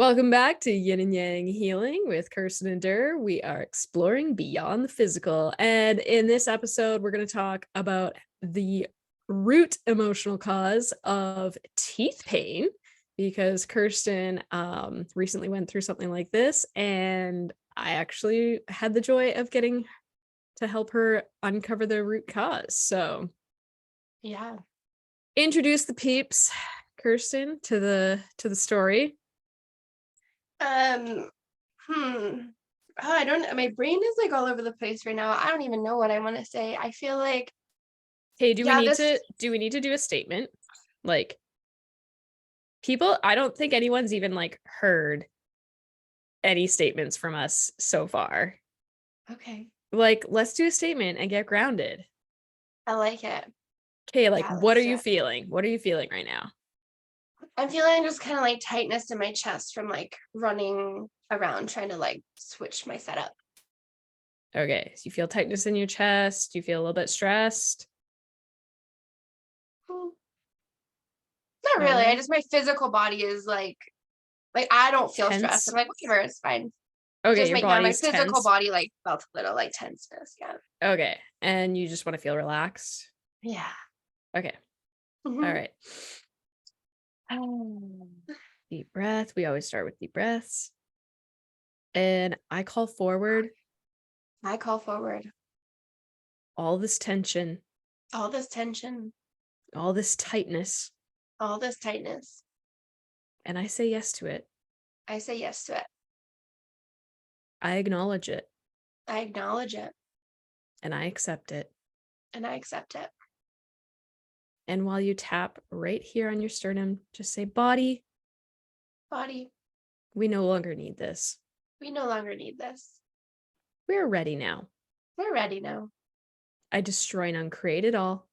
Welcome back to Yin and Yang Healing with Kirstin and Dur. We are exploring beyond the physical. And in this episode, we're going to talk about the root emotional cause of teeth pain, because Kirstin recently went through something like this, and I actually had the joy of getting to help her uncover the root cause. So Yeah. introduce the peeps, Kirstin, to the story. Oh, I don't know. My brain is like all over the place right now. I don't even know what I want to say. I feel like, Hey, do we need this, to do a statement? Like, people, I don't think anyone's even like heard any statements from us so far. okay. Like, let's do a statement and get grounded. I like it. Okay, like, Yeah, what are let's do you it. feeling? What are you feeling right now? I'm feeling just kind of like tightness in my chest from like running around trying to like switch my setup. Okay, so you feel tightness in your chest, you feel a little bit stressed. Not All really. right. My physical body is like I don't feel stressed. Tense. I'm like, whatever, it's fine. Okay, Just your my body's physical tense. body like felt a little like tenseness. Yeah. Okay, and you just want to feel relaxed. Yeah. Okay. Mhm. All right. Deep breath. We always start with deep breaths. And I call forward I call forward all this tension, all this tension, all this tightness, all this tightness. and I say yes to it. I say yes to it. I acknowledge it, I acknowledge it and I accept it. and I accept it. And while you tap right here on your sternum, just say, body, Body, we no longer need this. we no longer need this. We're ready now. We're ready now. I destroy and uncreate it all.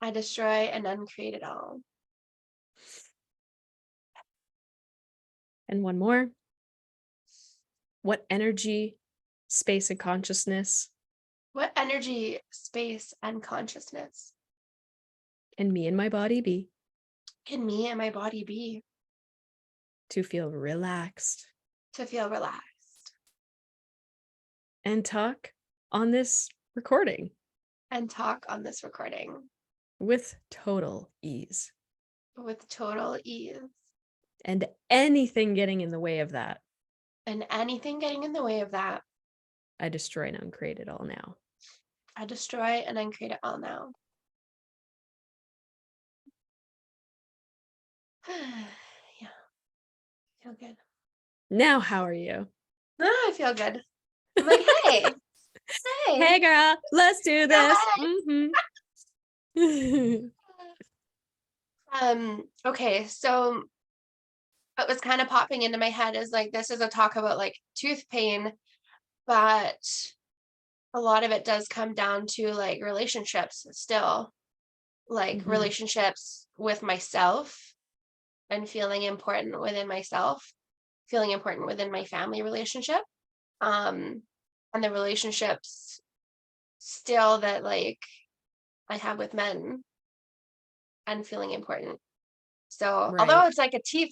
I destroy and uncreate it all. And one more. What energy, space, and consciousness What energy, space, and consciousness can me and my body be can me and my body be to feel relaxed to feel relaxed and talk on this recording and talk on this recording with total ease? with total ease? And anything getting in the way of that, And anything getting in the way of that, I destroy and uncreate it all now. I destroy and uncreate it all now. Yeah, feel good. Now, how are you? I feel good. I'm like, hey, Hey, girl, let's do this. Okay, so what was kind of popping into my head is like, this is a talk about like tooth pain, but a lot of it does come down to like relationships still, like relationships with myself and feeling important within myself, feeling important within my family relationship, and the relationships still that like I have with men and feeling important. So although Right. it's like a tooth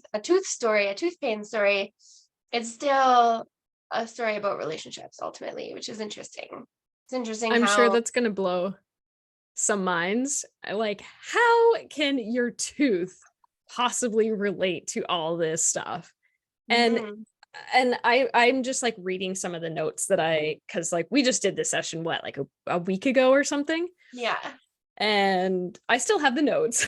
pain story, it's still a story about relationships ultimately, which is interesting. It's interesting I'm sure how that's going to blow some minds. Like, how can your tooth possibly relate to all this stuff? And Mhm. I'm just like reading some of the notes that because like we just did this session, what, like a week ago or something? Yeah. And I still have the notes.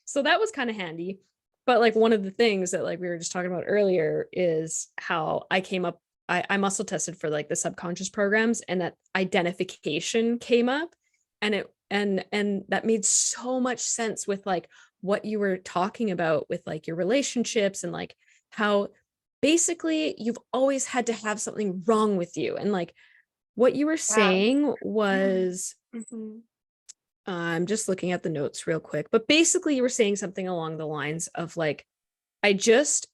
So that was kind of handy. But like one of the things that like we were just talking about earlier is how I muscle tested for like the subconscious programs, and that identification came up, and that made so much sense with like what you were talking about with like your relationships, and like how basically you've always had to have something wrong with you. And like what you were Yeah. saying was, Mhm. I'm just looking at the notes real quick, but basically you were saying something along the lines of like, I just,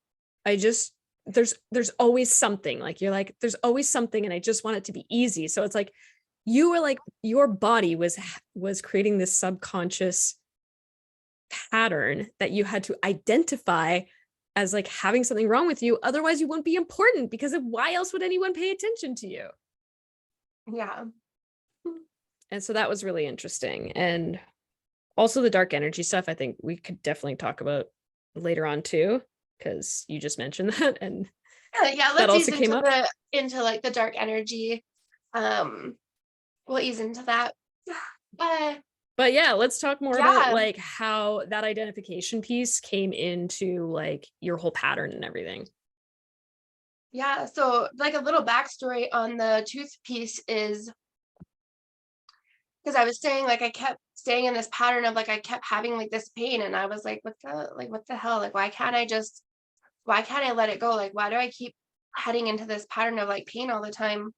I just, there's always something, like you're like, there's always something, and I just want it to be easy. So it's like, you were like, your body was creating this subconscious pattern that you had to identify as like having something wrong with you. Otherwise you wouldn't be important, because of why else would anyone pay attention to you? Yeah. And so that was really interesting. And also the dark energy stuff, I think we could definitely talk about later on too, because you just mentioned that. And Yeah, that let's also ease came up. into like the dark energy. Um, we'll ease into that. But But yeah, let's talk more about yeah, like how that identification piece came into like your whole pattern and everything. yeah. So like a little backstory on the tooth piece is because I was saying like I kept staying in this pattern of like I kept having like this pain, and I was like, what the hell? Like why can't I let it go? Like why do I keep heading into this pattern of like pain all the time?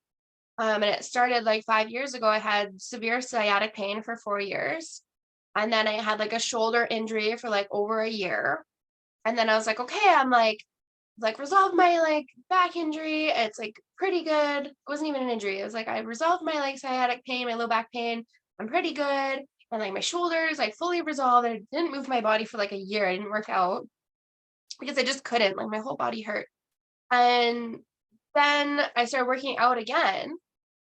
And it started like 5 years ago. I had severe sciatic pain for 4 years. And then I had like a shoulder injury for like over a year. And then I was like, okay, I'm like resolved my like back injury. It's like pretty good. It wasn't even an injury. It was like I resolved my like sciatic pain, my low back pain. I'm pretty good. And like my shoulders, I fully resolved. I didn't move my body for like a year. I didn't work out because I just couldn't. Like my whole body hurt. And then I started working out again.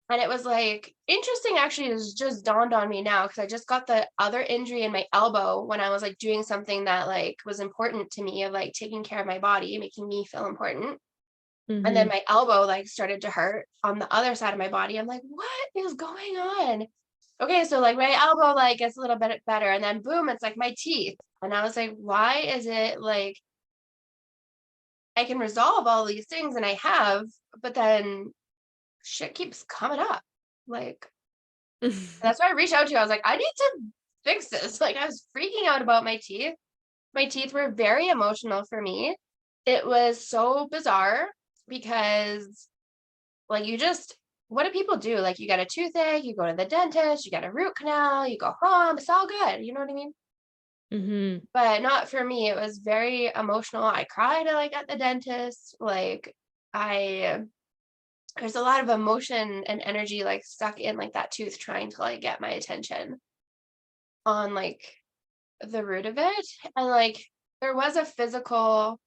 And it was like interesting, actually. It just dawned on me now because I just got the other injury in my elbow when I was like doing something that like was important to me, of like taking care of my body, making me feel important. And then Mm-hmm. my elbow like started to hurt on the other side of my body. I'm like, what is going on? Okay, so like my elbow like gets a little bit better, and then boom, it's like my teeth. And I was like, why is it like I can resolve all these things and I have, but then shit keeps coming up. Like, that's why I reached out to you. I was like, I need to fix this. Like, I was freaking out about my teeth. My teeth were very emotional for me. It was so bizarre because, like, what do people do? Like, you get a toothache, you go to the dentist, you get a root canal, you go home, it's all good. You know what I mean? Mm-hmm. But not for me. It was very emotional. I cried like at the dentist. Like, I there's a lot of emotion and energy like stuck in like that tooth trying to like get my attention on like the root of it. And like there was a physical,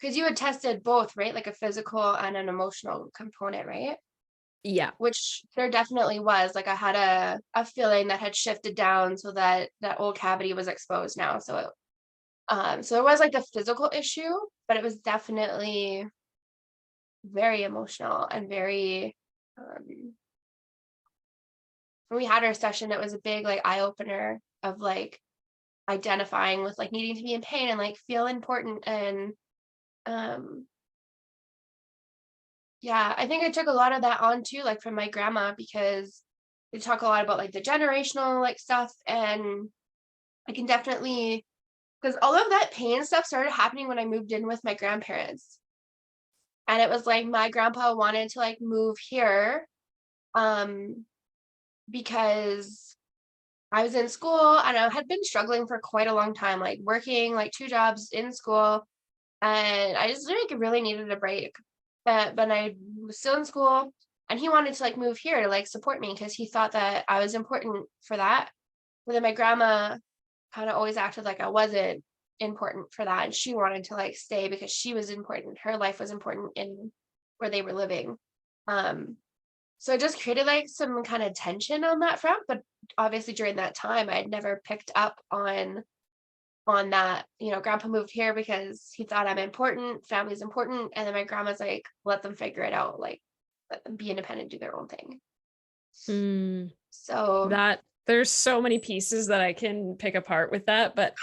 because you had tested both, right? Like a physical and an emotional component, right? Yeah. Which there definitely was. Like I had a feeling that had shifted down so that that old cavity was exposed now. So there was like the physical issue, but it was definitely very emotional and very when we had our session, it was a big like eye opener of like identifying with like needing to be in pain and like feel important. And um yeah, I think I took a lot of that on too, like from my grandma, because we talk a lot about like the generational like stuff. And I can definitely, because all of that pain stuff started happening when I moved in with my grandparents. And it was like my grandpa wanted to like move here um because I was in school and I had been struggling for quite a long time, like working like 2 jobs in school. And I just like really needed a break. But I was still in school, and he wanted to like move here to like support me because he thought that I was important for that. But then my grandma kind of always acted like I wasn't important for that. And she wanted to like stay because she was important. Her life was important in where they were living. Um, so it just created like some kind of tension on that front. But obviously during that time, I had never picked up on that. Grandpa moved here because he thought I'm important, family's important. And then my grandma's like, let them figure it out, like let them be independent, do their own thing. Mm. So That there's so many pieces that I can pick apart with that. But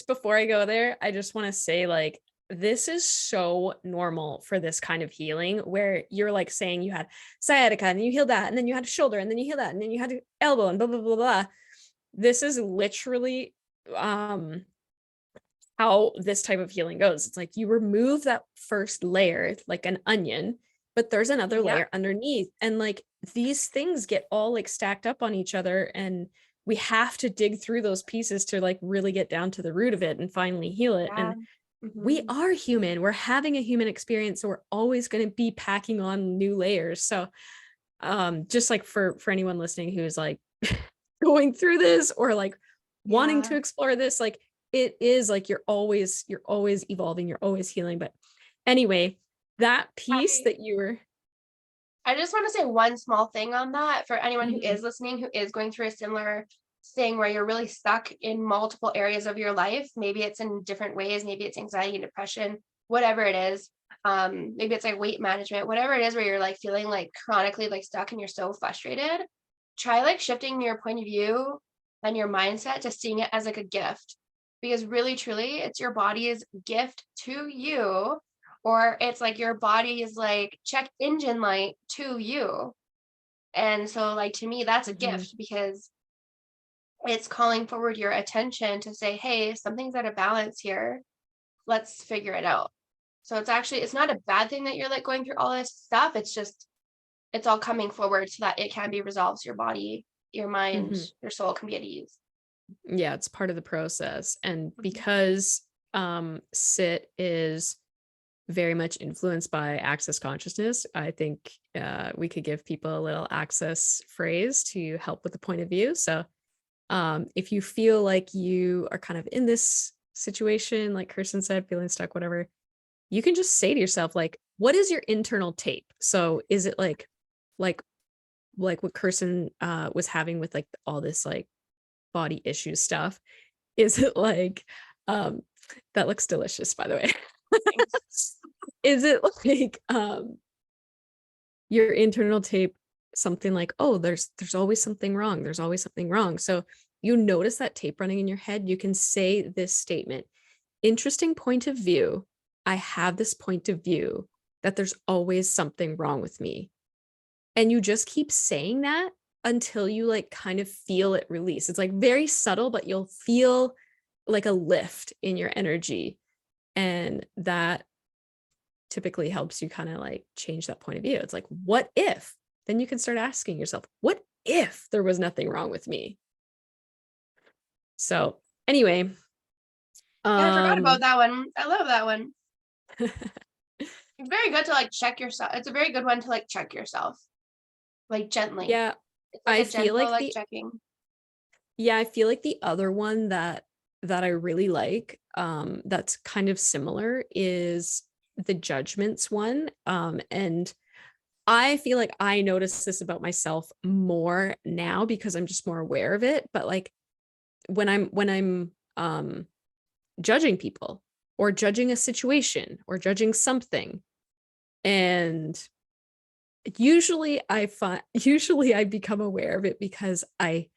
before I go there, I just want to say like, this is so normal for this kind of healing where you're like saying you had sciatica and you healed that, and then you had a shoulder and then you healed that, and then you had an elbow and blah, blah, blah, blah. This is literally how this type of healing goes. It's like you remove that first layer like an onion, but there's another yeah, layer underneath. And like these things get all like stacked up on each other. And we have to dig through those pieces to like really get down to the root of it and finally heal it. yeah. And we Hmm. are human. We're having a human experience. So we're always going to be packing on new layers. So just like for anyone listening who's like going through this or like wanting Yeah. to explore this, like it is like you're always evolving, you're always healing. But anyway, that piece that you were I just want to say one small thing on that for anyone who Mhm. is listening, who is going through a similar thing where you're really stuck in multiple areas of your life. Maybe it's in different ways, maybe it's anxiety and depression, whatever it is. Maybe it's like weight management, whatever it is where you're like feeling like chronically like stuck and you're so frustrated. Try like shifting your point of view and your mindset to seeing it as like a gift. Because really truly it's your body's gift to you, or it's like your body is like check engine light to you. And so like to me that's a Mhm. gift because it's calling forward your attention to say, hey, something's out of balance here, let's figure it out. So it's actually, it's not a bad thing that you're like going through all this stuff, it's just it's all coming forward so that it can be resolved, so your body, your mind, Mhm. your soul can be at ease. Yeah, it's part of the process. And Mhm. because sit is very much influenced by access consciousness, I think we could give people a little access phrase to help with the point of view. So if you feel like you are kind of in this situation, like Kirsten said, feeling stuck, whatever, you can just say to yourself, like, what is your internal tape? So is it like like what Kirsten was having with like all this like body issue stuff? Is it like um that looks delicious, by the way. Thanks. Is it like your internal tape something like, oh, there's always something wrong, there's always something wrong? So you notice that tape running in your head, you can say this statement: interesting point of view, I have this point of view that there's always something wrong with me. And you just keep saying that until you like kind of feel it release. It's like very subtle, but you'll feel like a lift in your energy. And that typically helps you kind of like change that point of view. It's like, what if? Then you can start asking yourself, what if there was nothing wrong with me? So anyway, Yeah, I forgot about um that one. I love that one. It's very good to like check yourself. It's a very good one to like check yourself, like gently. yeah, It's like I a feel gentle like like the checking. yeah, I feel like the other one that I really like, that's kind of similar is the judgments one. And I feel like I notice this about myself more now because I'm just more aware of it. But like when I'm judging people or judging a situation or judging something, and usually I become aware of it because I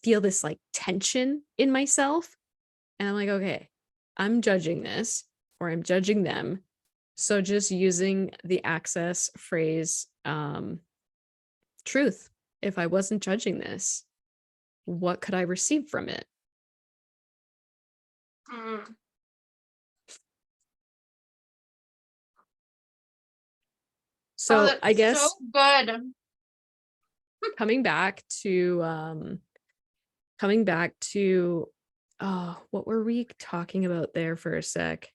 feel this like tension in myself. And I'm like, okay, I'm judging this or I'm judging them. So just using the access phrase, truth. If I wasn't judging this, what could I receive from it? Mm. Oh, So I that's so guess good. coming back to coming back to oh, what were we talking about there for a sec?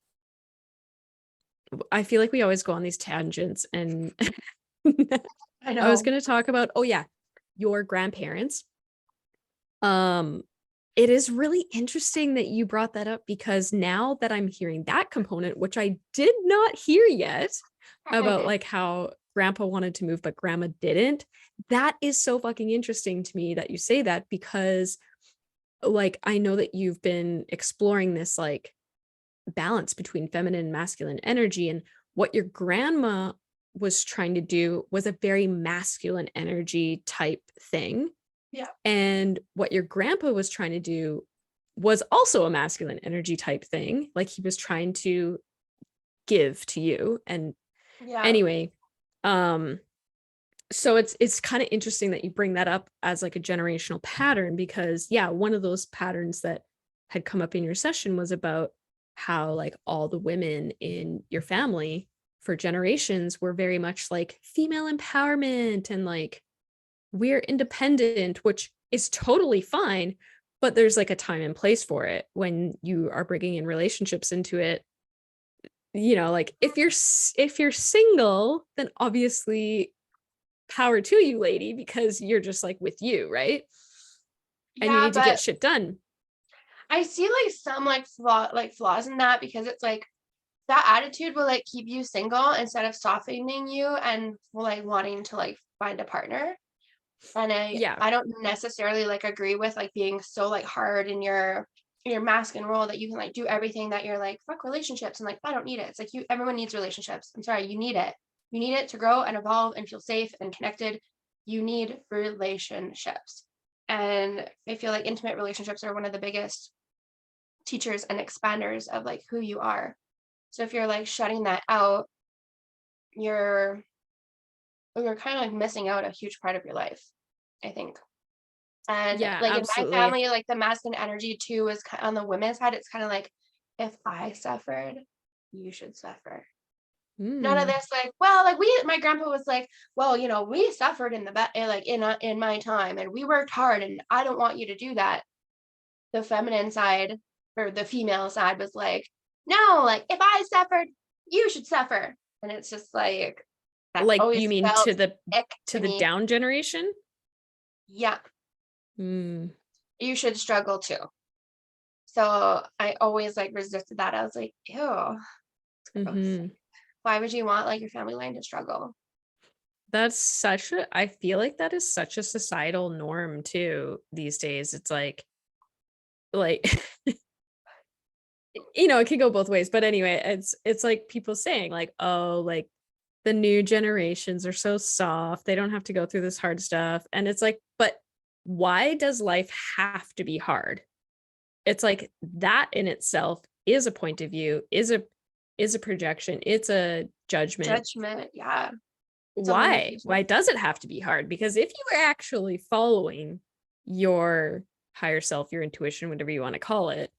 I feel like we always go on these tangents and I I was know. going to talk about, oh yeah, your grandparents. Um, it is really interesting that you brought that up because now that I'm hearing that component, which I did not hear yet, about like how grandpa wanted to move, but grandma didn't. That is so fucking interesting to me that you say that because like I know that you've been exploring this like balance between feminine and masculine energy, and what your grandma was trying to do was a very masculine energy type thing, Yeah. and what your grandpa was trying to do was also a masculine energy type thing, like he was trying to give to you. And Yeah. anyway, um so it's kind of interesting that you bring that up as like a generational pattern, because yeah, one of those patterns that had come up in your session was about how like all the women in your family for generations were very much like female empowerment and like we're independent, which is totally fine, but there's like a time and place for it when you are bringing in relationships into it. You know, like if you're single, then obviously power to you, lady, because you're just like with you, right? And you Yeah, need to get but shit done. I see like some like flaws in that, because it's like that attitude will like keep you single instead of softening you and like wanting to like find a partner. And Yeah. I don't necessarily like agree with like being so like hard in your masculine role that you can like do everything, that you're like fuck relationships and like I don't need it. It's like everyone needs relationships. I'm sorry, you need it. You need it to grow and evolve and feel safe and connected. You need relationships. And I feel like intimate relationships are one of the biggest teachers and expanders of like who you are. So if you're like shutting that out, you're kind of like missing out a huge part of your life, I think. And Yeah, like in my absolutely. family, like the masculine energy too is on the women's side. It's kind of like, if I suffered, you should suffer. None of Mm. this like, well, like my grandpa was like, well, you know, we suffered in the like in my time, and we worked hard, and I don't want you to do that. The feminine side, or the female side, was like, no, like if I suffered, you should suffer. And it's just like, that Like, you always mean felt ick to to the me. down generation? Yeah, Mm. you should struggle too. So I always like resisted that. I was like, ew, gross. Hmm. Why would you want like your family line to struggle? That's such a, I feel like that is such a societal norm too these days. It's like it can go both ways. But anyway, it's like people saying like, oh, like the new generations are so soft. They don't have to go through this hard stuff. And it's like, but why does life have to be hard? It's like that in itself is a point of view, is a projection, it's a judgment. Judgment, yeah, it's a Why? limitation. Why does it have to be hard? Because if you were actually following your higher self, your intuition, whatever you want to call it,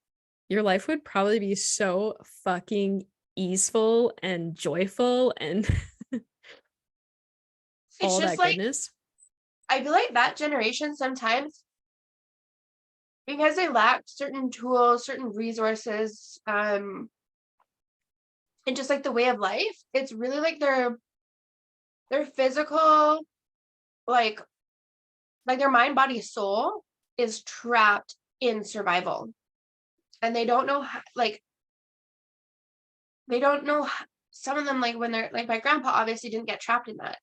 your life would probably be so fucking easeful and joyful and It's all just that like, goodness. I feel like that generation sometimes, because they lacked certain tools, certain resources, and just like the way of life, it's really like their physical, like their mind, body, soul is trapped in survival. And they don't know how, like they don't know some of them, like when they're like, my grandpa obviously didn't get trapped in that,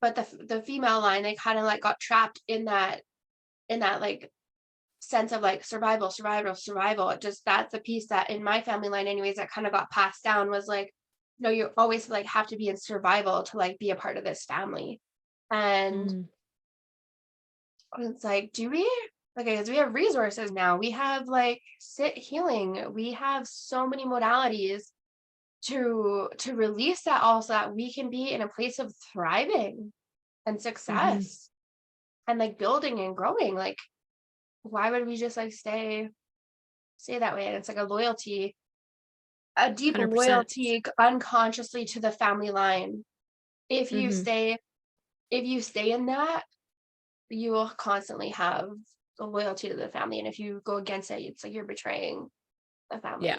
but the female line, they kind of like got trapped in that like sense of like survival. It just, that's the piece that in my family line anyways that kind of got passed down, was like, no, you always like have to be in survival to like be a part of this family. And Mm, it's like, do we, okay, because we have resources now, we have like sit healing, we have so many modalities to release that, also that we can be in a place of thriving and mhm, success and like building and growing. Like, why would we just like stay that way? And it's like a deep 100%. loyalty unconsciously to the family line. If you Mhm. stay, if you stay in that, you will constantly have the loyalty to the family. And if you go against it, it's like you're betraying the Yeah. family.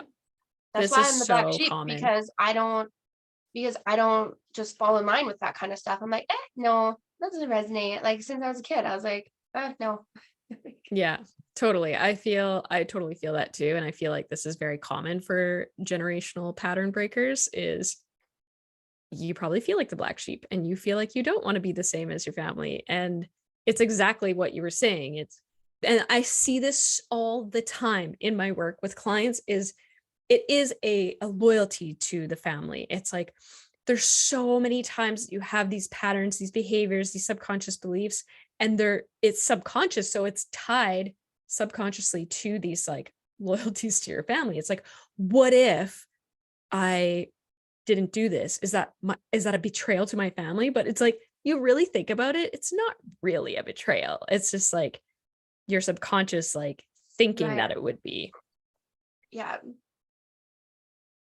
That's This why is I'm the black so sheep, common. because I don't just fall in line with that kind of stuff. I'm like, no, that doesn't resonate. Like since I was a kid, I was like, no. Yeah, totally. I totally feel that too. And I feel like this is very common for generational pattern breakers is you probably feel like the black sheep and you feel like you don't want to be the same as your family. And it's exactly what you were saying. And I see this all the time in my work with clients is it is a loyalty to the family. It's like there's so many times that you have these patterns, these behaviors, these subconscious beliefs, and it's subconscious. So it's tied subconsciously to these like loyalties to your family. It's like, what if I didn't do this? Is that a betrayal to my family? But it's like you really think about it, it's not really a betrayal. It's just like your subconscious like thinking Right. that it would be. Yeah.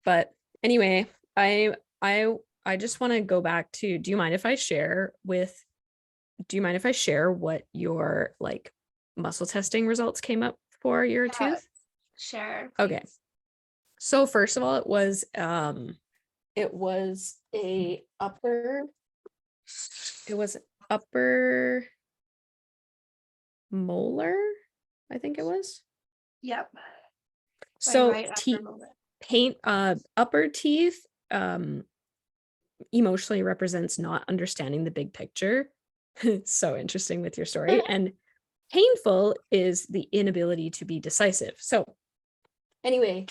But anyway, I I just want to go back to do you mind if I share what your like muscle testing results came up for your Yeah. tooth? Share, Okay. please. So first of all, it was it was upper molar, I think it was. Yep. My So right upper molar. paint upper teeth emotionally represents not understanding the big picture. So interesting with your story. And painful is the inability to be decisive. So anyway,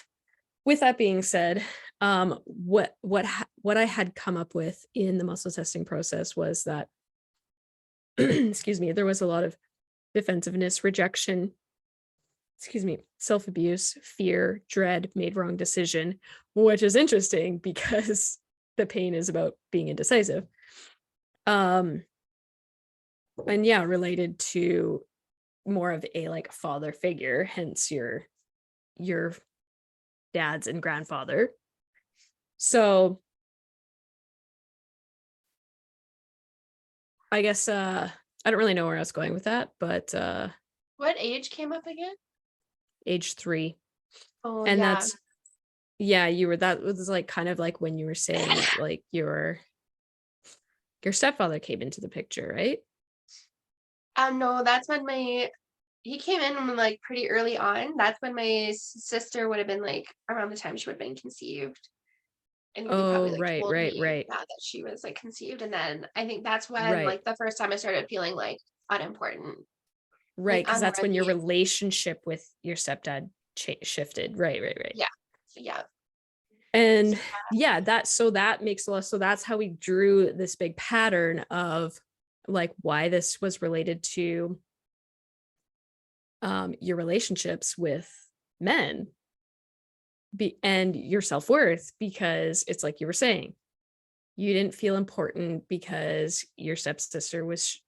with that being said, what I had come up with in the muscle testing process was that excuse me, there was a lot of defensiveness, rejection, excuse me, self-abuse, fear, dread, made wrong decision, which is interesting because the pain is about being indecisive. Um, and yeah, related to more of a like father figure, hence your dad's and grandfather. So I guess I don't really know where I was going with that, but What age came up again? age 3. Oh And yeah. that's yeah, you were that was like kind of like when you were saying that like your stepfather came into the picture, right? No, that's when he came in when, like, pretty early on. That's when my sister would have been like around the time she would have been conceived. And he probably Oh, like right, told right, me, right. yeah, that she was like conceived. And then I think that's when Right. like the first time I started feeling like unimportant, like Right, because that's when your unworthy. relationship with your stepdad shifted. Right, right, right. Yeah. Yeah. And So, yeah, that makes a lot. So that's how we drew this big pattern of like why this was related to your relationships with men and your self-worth, because it's like you were saying, you didn't feel important because your stepsister was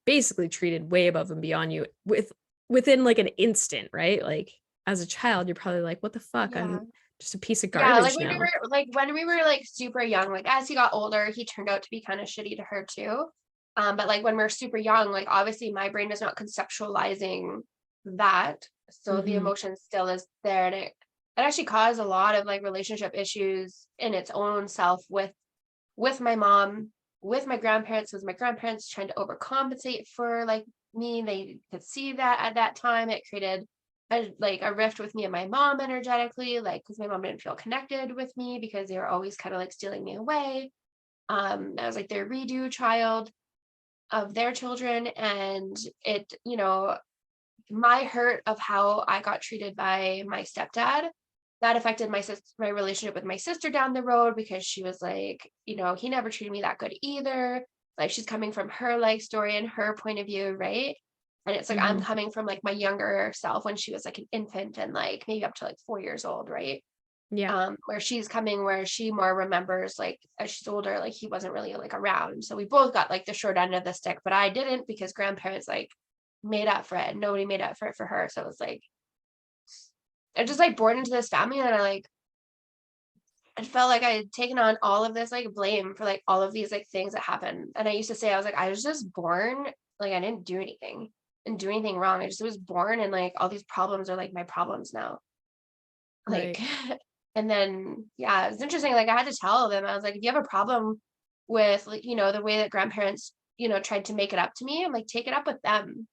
basically treated way above and beyond you within like an instant, right? Like as a child, you're probably like, what the fuck? yeah. I'm just a piece of Yeah, garbage now. when we were like super young, like as he got older, he turned out to be kind of shitty to her too. But like when we're super young, like obviously my brain is not conceptualizing that. So the Mm-hmm. emotion still is there. And it actually caused a lot of like relationship issues in its own self with my mom, with my grandparents, with my grandparents trying to overcompensate for like me. They could see that at that time. It created a rift with me and my mom energetically, like because my mom didn't feel connected with me because they were always kind of like stealing me away. I was like their redo child of their children, and it, my hurt of how I got treated by my stepdad, that affected my relationship with my sister down the road, because she was like, he never treated me that good either. Like she's coming from her life story and her point of view, right? And it's like I'm Mm-hmm. coming from like my younger self when she was like an infant and like maybe up to like 4 years old, right? Yeah. Where she's coming, where she more remembers like as she's older, like he wasn't really like around. So we both got like the short end of the stick, but I didn't, because grandparents like made up for it. Nobody made up for it for her. So it was like I just like born into this family, and I felt like I had taken on all of this like blame for like all of these like things that happened. And I used to say, I was like, I was just born, like I didn't do anything and do anything wrong. I just was born, and like all these problems are like my problems now. Like, Right. and then yeah, it's interesting. Like I had to tell them, I was like, if you have a problem with like, the way that grandparents, tried to make it up to me, I'm like, take it up with them,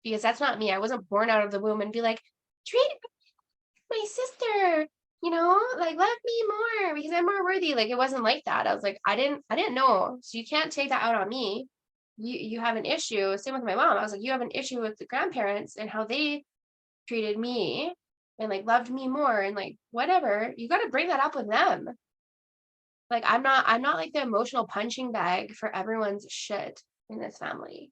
because that's not me. I wasn't born out of the womb and be like, treat my sister, like love me more because I'm more worthy. Like it wasn't like that. I was like, I didn't know. So you can't take that out on me. You have an issue. Same with my mom. I was like, you have an issue with the grandparents and how they treated me and like loved me more and like whatever. You got to bring that up with them. Like I'm not like the emotional punching bag for everyone's shit in this family.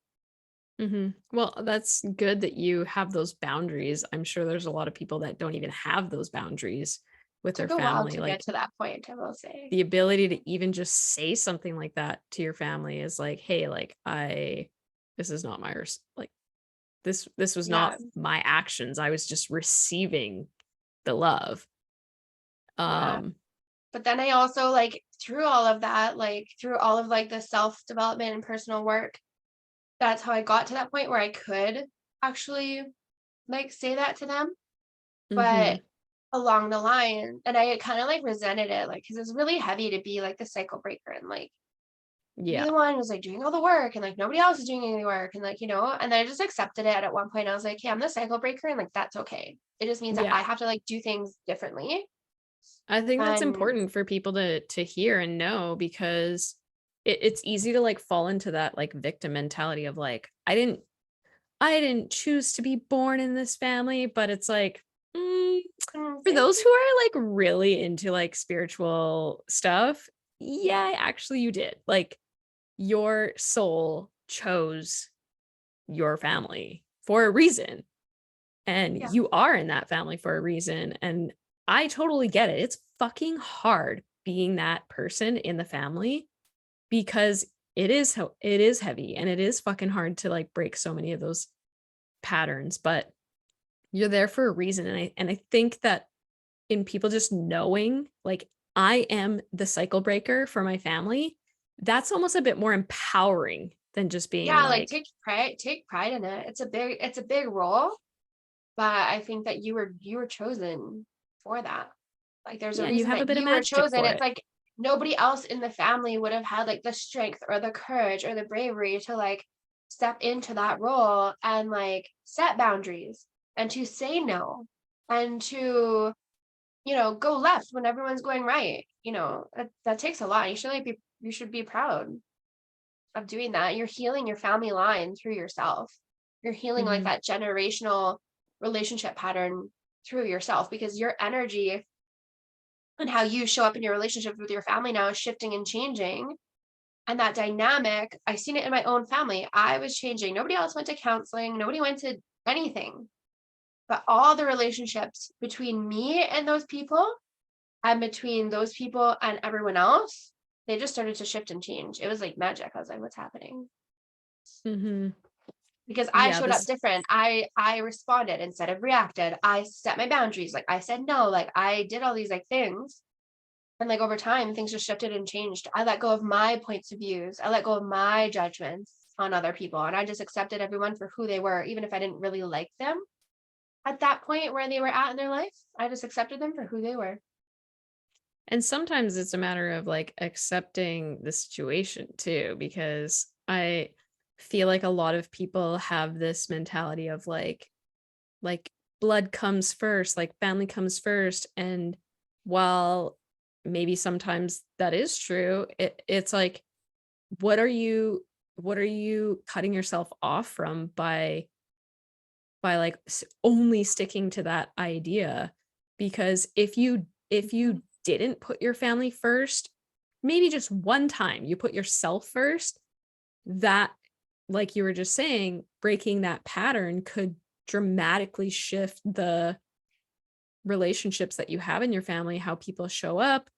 Mm-hmm. Well, that's good that you have those boundaries. I'm sure there's a lot of people that don't even have those boundaries with their Took a while family. to get Like to that point, I will say. the ability to even just say something like that to your family is like, hey, like this is not my like this was not Yeah. my actions. I was just receiving the love. Yeah. Um, But then I also like through all of that, like through all of like the self-development and personal work, that's how I got to that point where I could actually like say that to them. mm-hmm. But along the line, and I kind of like resented it, like because it's really heavy to be like the cycle breaker and like be Yeah. the one who's like doing all the work, and like nobody else is doing any work, and like, you know, and then I just accepted it. At one point I was like, hey, I'm the cycle breaker, and like that's okay. It just means that Yeah. I have to like do things differently. I think that's And important for people to hear and know, because it's easy to like fall into that like victim mentality of like, I didn't choose to be born in this family, but it's like, for same. those who are like really into like spiritual stuff, yeah, actually you did. Like your soul chose your family for a reason, and Yeah. you are in that family for a reason. And I totally get it. It's fucking hard being that person in the family, because it is heavy, and it is fucking hard to like break so many of those patterns, but you're there for a reason. And I think that in people just knowing like, I am the cycle breaker for my family, that's almost a bit more empowering than just being Yeah, like like, take pride in it. It's a big role, but I think that you were chosen for that. Like there's a yeah, and you reason have a that bit of you were magic chosen. for It's it. like nobody else in the family would have had like the strength or the courage or the bravery to like step into that role and like set boundaries and to say no and to, you know, go left when everyone's going right. You know, that takes a lot. You should be proud of doing that. You're healing your family line through yourself. You're healing like Mhm. that generational relationship pattern through yourself, because your energy and how you show up in your relationship with your family now is shifting and changing. And that dynamic, I seen it in my own family. I was changing. Nobody else went to counseling. Nobody went to anything. But all the relationships between me and those people, and between those people and everyone else, they just started to shift and change. It was like magic. I was like, what's happening? Mhm. Because I Yeah, showed up this different. I responded instead of reacted. I set my boundaries. Like I said no. Like I did all these like things. And like over time, things just shifted and changed. I let go of my points of views. I let go of my judgments on other people. And I just accepted everyone for who they were, even if I didn't really like them at that point where they were at in their life. I just accepted them for who they were. and sometimes it's a matter of like accepting the situation too, because I feel like a lot of people have this mentality of like blood comes first, like family comes first. And while maybe sometimes that is true, it's like, what are you cutting yourself off from by like only sticking to that idea? Because if you didn't put your family first, maybe just one time you put yourself first, that, like you were just saying, breaking that pattern could dramatically shift the relationships that you have in your family, how people show up,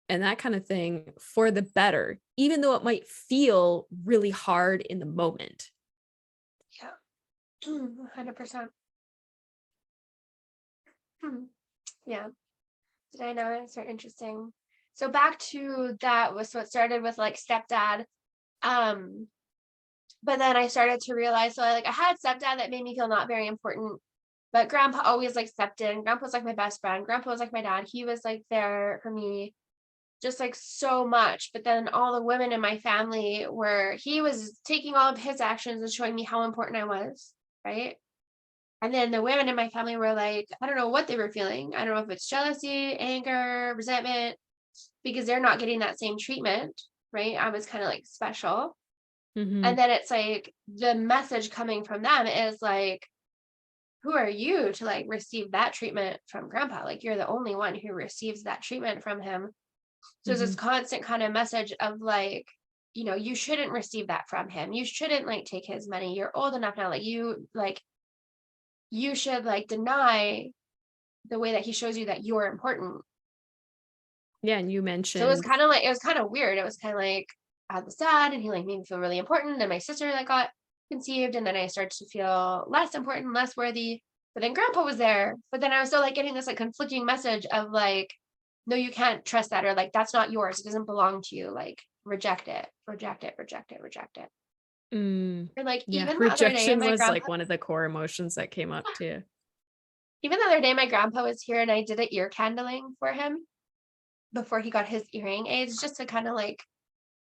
and that kind of thing, for the better, even though it might feel really hard in the moment. Yeah. 100%. Yeah. Did I know it's so interesting? So back to that was what started with like stepdad. Um, but then I started to realize, so I had stepdad that made me feel not very important, but grandpa always like stepped in. Grandpa was like my best friend. Grandpa was like my dad. He was like there for me just like so much. But then all the women in my family were, he was taking all of his actions and showing me how important I was, right? And then the women in my family were like, I don't know what they were feeling. I don't know if it's jealousy, anger, resentment, because they're not getting that same treatment, right? I was kind of like special. Mm-hmm. And then it's like the message coming from them is like, who are you to like receive that treatment from grandpa? Like you're the only one who receives that treatment from him. So it's Mm-hmm. this constant kind of message of like, you know, you shouldn't receive that from him. You shouldn't like take his money. You're old enough now. You should like deny the way that he shows you that you're important. Yeah, and you So it was mentioned, kind of like, it was kind of weird. It was kind of like I had this dad and he like made me feel really important. And my sister that got conceived. And then I started to feel less important, less worthy. But then grandpa was there. But then I was still like getting this like conflicting message of like, no, you can't trust that. Or like, that's not yours. It doesn't belong to you. Like reject it, reject it, reject it, reject it. And like, yeah, even the other day, rejection my was grandpa, like one of the core emotions that came up too. even the other day, my grandpa was here and I did an ear candling for him before he got his hearing aids, just to kind of like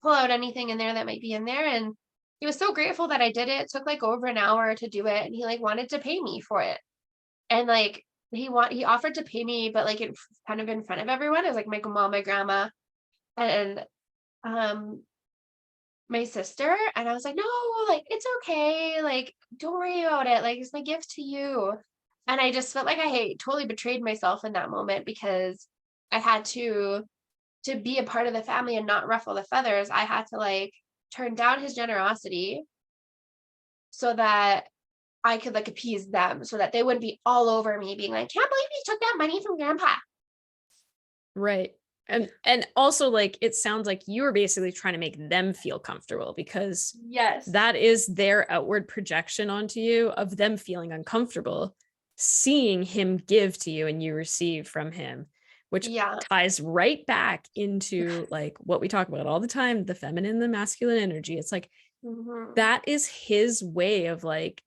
pull out anything in there that might be in there. And he was so grateful that I did it. It took like over an hour to do it. And he like wanted to pay me for it. And like he offered to pay me, but like kind of in front of everyone. It was like my mom, my grandma, and um my sister. And I was like, no, like it's okay. Like, don't worry about it. Like, it's my gift to you. And I just felt like I totally betrayed myself in that moment because I had to be a part of the family and not ruffle the feathers. I had to like turn down his generosity so that I could like appease them so that they wouldn't be all over me being like, can't believe you took that money from grandpa. Right. And also like it sounds like you were basically trying to make them feel comfortable because Yes. that is their outward projection onto you of them feeling uncomfortable seeing him give to you and you receive from him, which Yeah. ties right back into like what we talk about all the time, the feminine, the masculine energy. It's like that is his way of like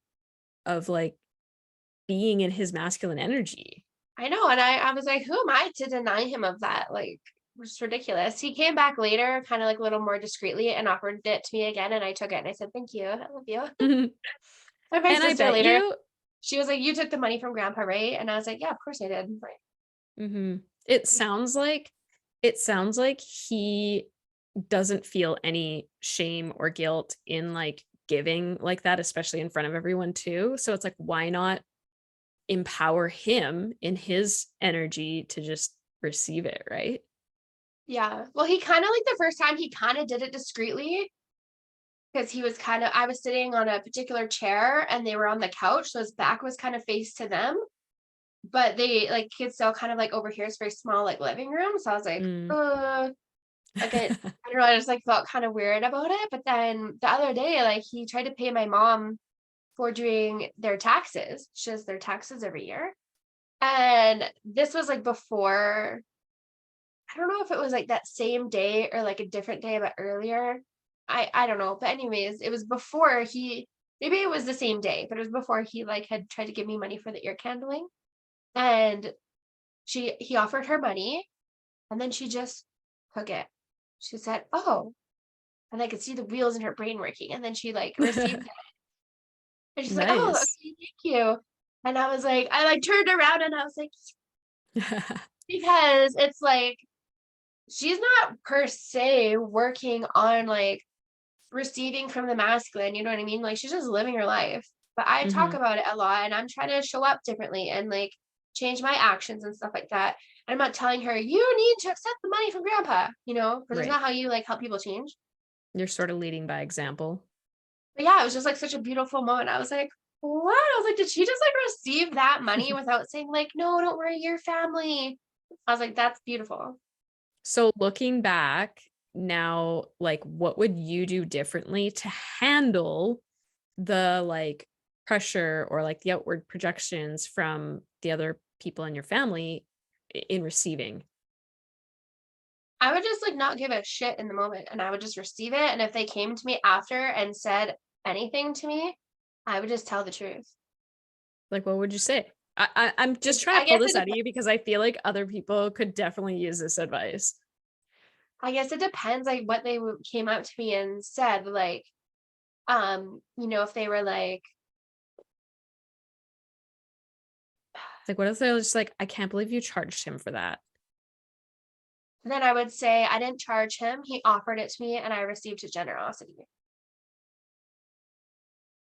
being in his masculine energy. I know. And I was like, who am I to deny him of that? Like, it's ridiculous. He came back later, kind of like a little more discreetly, and offered it to me again. And I took it and I said, thank you. I love you. And my And I sister bet later, you she was like, you took the money from grandpa, right? And I was like, yeah, of course I did. Right. it sounds like he doesn't feel any shame or guilt in like giving like that, especially in front of everyone too. So it's like, why not empower him in his energy to just receive it, right? Yeah. Well, he kind of like the first time he kind of did it discreetly because he was kind of, I was sitting on a particular chair and they were on the couch. So his back was kind of faced to them. But they like kids still kind of like over here, it's very small, like living room. So I was like, Mm. like I don't know, I just like felt kind of weird about it. But then the other day, like he tried to pay my mom for doing their taxes. She does their taxes every year. And this was like before, I don't know if it was like that same day or like a different day, but earlier. I don't know. But anyways, it was before maybe it was the same day, but it was before he like had tried to give me money for the ear candling. And he offered her money and then she just took it. She said, oh, and I could see the wheels in her brain working. And then she like received it. And she's like, oh, okay, Nice. thank you. And I was like, I like turned around and I was like, because it's like, she's not per se working on like receiving from the masculine, you know what I mean? Like she's just living her life. But I talk Mhm. about it a lot and I'm trying to show up differently and like change my actions and stuff like that. And I'm not telling her, you need to accept the money from grandpa, because there's Right. not how you like help people change. You're sort of leading by example. But yeah, it was just like such a beautiful moment. I was like, what? I was like, did she just like receive that money without saying, like, no, don't worry, your family? I was like, that's beautiful. So looking back now, like what would you do differently to handle the like pressure or like the outward projections from the other people in your family in receiving? I would just like not give a shit in the moment and I would just receive it. And if they came to me after and said anything to me, I would just tell the truth. Like, what would you say? I'm just trying I to pull guess this out of you because I feel like other people could definitely use this advice. it depends like what they came up to me and said, like, if they were like, Like, what if they're just like, I can't believe you charged him for that? then I would say I didn't charge him. He offered it to me and I received his generosity.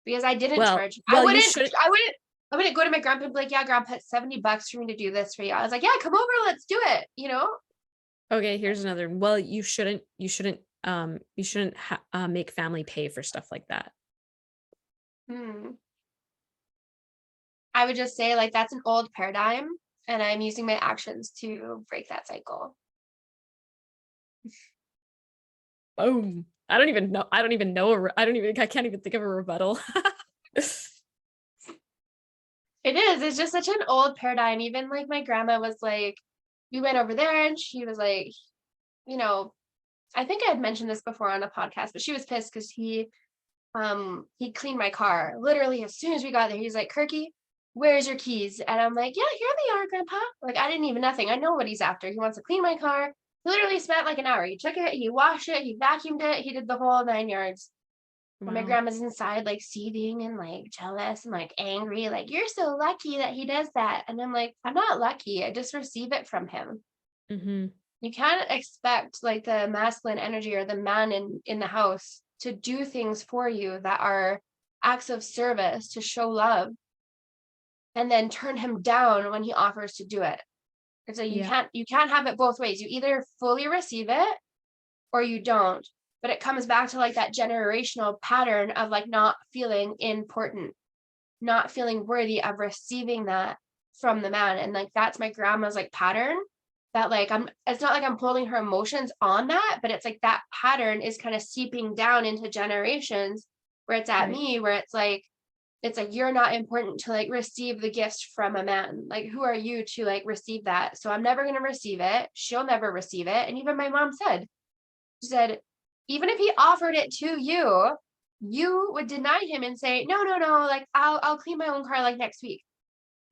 Because I didn't Well, charge him. well, you should. I wouldn't go to my grandpa and be like, yeah, grandpa, it's $70 for me to do this for you. I was like, yeah, come over, let's do it. Okay, here's another. Well, you shouldn't make family pay for stuff like that. Hmm. I would just say like that's an old paradigm and I'm using my actions to break that cycle. Boom. I don't even know. I can't even think of a rebuttal. It is. It's just such an old paradigm. Even like my grandma was like, we went over there and she was like, you know, I think I had mentioned this before on a podcast, but she was pissed because he cleaned my car. Literally as soon as we got there, he's like, Kirky, where's your keys? And I'm like, yeah, here they are, grandpa. Like I didn't even nothing. I know what he's after. He wants to clean my car He literally spent like an hour. He took it, he washed it, he vacuumed it, he did the whole 9 yards. And my Wow. grandma's inside, like seething and like jealous and like angry, like, you're so lucky that he does that. And I'm like, I'm not lucky. I just receive it from him. Mm-hmm. You can't expect like the masculine energy or the man in the house to do things for you that are acts of service to show love and then turn him down when he offers to do it. And so Yeah. you can't have it both ways. You either fully receive it or you don't. But it comes back to like that generational pattern of like not feeling important, not feeling worthy of receiving that from the man. And like that's my grandma's like pattern that like it's not like I'm holding her emotions on that, but it's like that pattern is kind of seeping down into generations where it's at Right. me, where it's like you're not important to like receive the gifts from a man. Like who are you to like receive that? So I'm never going to receive it. She'll never receive it. And even my mom said, she said, even if he offered it to you, you would deny him and say, no, no, no, like I'll clean my own car like next week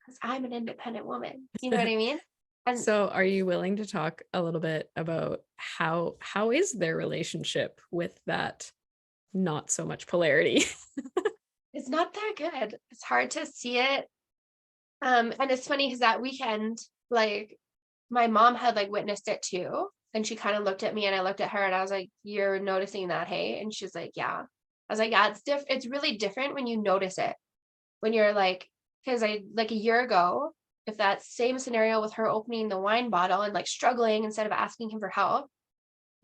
because I'm an independent woman. You know what I mean? And So are you willing to talk a little bit about how is their relationship with that not so much polarity? it's not that good. It's hard to see it. And it's funny because that weekend, like my mom had like witnessed it too. And she kind of looked at me and I looked at her and I was like, you're noticing that, hey? And she's like, yeah. I was like, yeah, it's really different when you notice it. When you're like, because I like a year ago, if that same scenario with her opening the wine bottle and like struggling instead of asking him for help,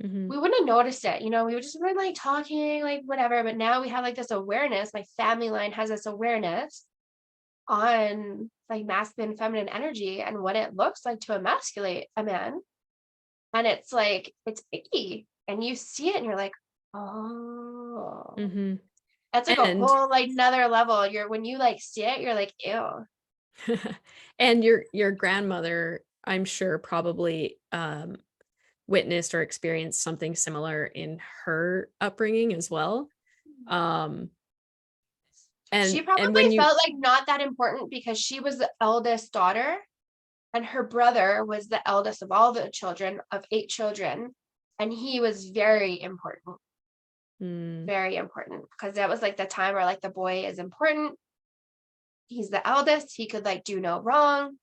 Mm-hmm. we wouldn't have noticed it. You know, we would just been like talking, like whatever. But now we have like this awareness. My family line has this awareness on like masculine, feminine energy and what it looks like to emasculate a man. And it's like, it's icky. And you see it and you're like, oh, Mm-hmm. that's like a And whole like another level. When you like see it, you're like, ew. and your grandmother, I'm sure, probably witnessed or experienced something similar in her upbringing as well. Um, She and probably when you felt like not that important because she was the eldest daughter and her brother was the eldest of all the children of 8 children. And he was mm, very important because that was like the time where like the boy is important. He's the eldest. He could like do no wrong.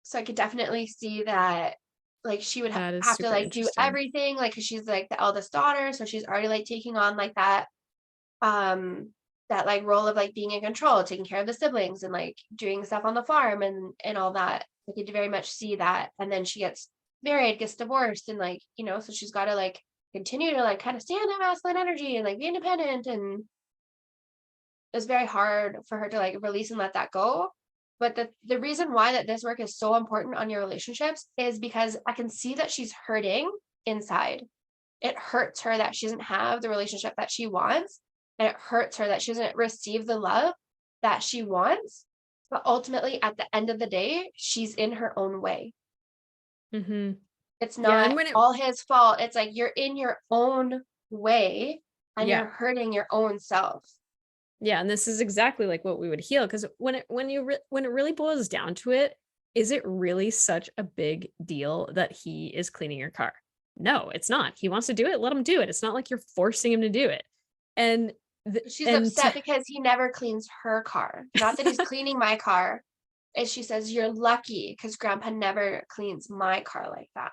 So I could definitely see that like she would that is have to super like do interesting. everything like because she's like the eldest daughter. So she's already like taking on like um that like role of like being in control, taking care of the siblings and like doing stuff on the farm and all that. I could very much see that. And then she gets married, gets divorced, and like, you know, so she's got to like continue to like kind of stay in that masculine energy and like be independent. And it's very hard for her to like release and let that go. But the reason why that this work is so important on your relationships is because I can see that she's hurting inside. It hurts her that she doesn't have the relationship that she wants. And it hurts her that she doesn't receive the love that she wants. But ultimately, at the end of the day, she's in her own way. Mm-hmm. It's Yeah, and not when it all his fault. It's like you're in your own way and yeah, you're hurting your own self. yeah, and this is exactly like what we would heal because when it really boils down to it, is it really such a big deal that he is cleaning your car? No, it's not. He wants to do it, let him do it. It's not like you're forcing him to do it. And She's and upset because he never cleans her car. Not that he's cleaning my car. And she says, you're lucky because grandpa never cleans my car like that.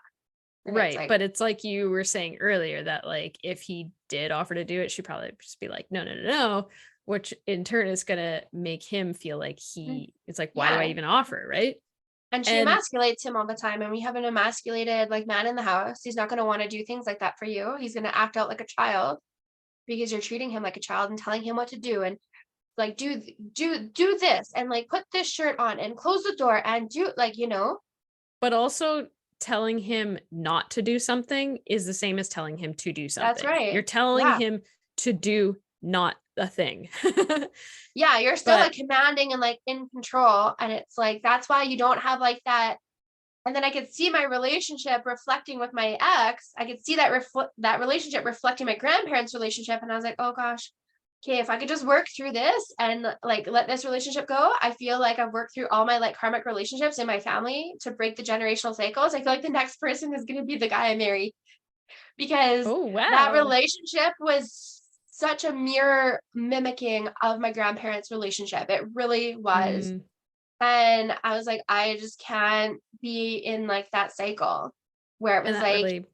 And it's right, like, but it's like you were saying earlier that like if he did offer to do it, she'd probably just be like, no, no, no, no, which in turn is gonna make him feel like it's like, why do I yeah. even offer, right? And she And emasculates him all the time. And we have an emasculated like man in the house. He's not going to want to do things like that for you. He's going to act out like a child because you're treating him like a child and telling him what to do and like do this and like put this shirt on and close the door and do like, you know. but also telling him not to do something is the same as telling him to do That's something. You're right. telling Yeah. him to do not a thing. Yeah, you're still like But commanding and like in control. And it's like that's why you don't have like that. And then I could see my relationship reflecting with my ex. I could see that that relationship reflecting my grandparents' relationship. And I was like, oh gosh, okay, if I could just work through this and like let this relationship go, I feel like I've worked through all my like karmic relationships in my family to break the generational cycles. I feel like the next person is going to be the guy I marry, because Oh, that wow. relationship was such a mirror mimicking of my grandparents' relationship. It really was. Mm, And I was like, I just can't be in like that cycle where it and was that like, really,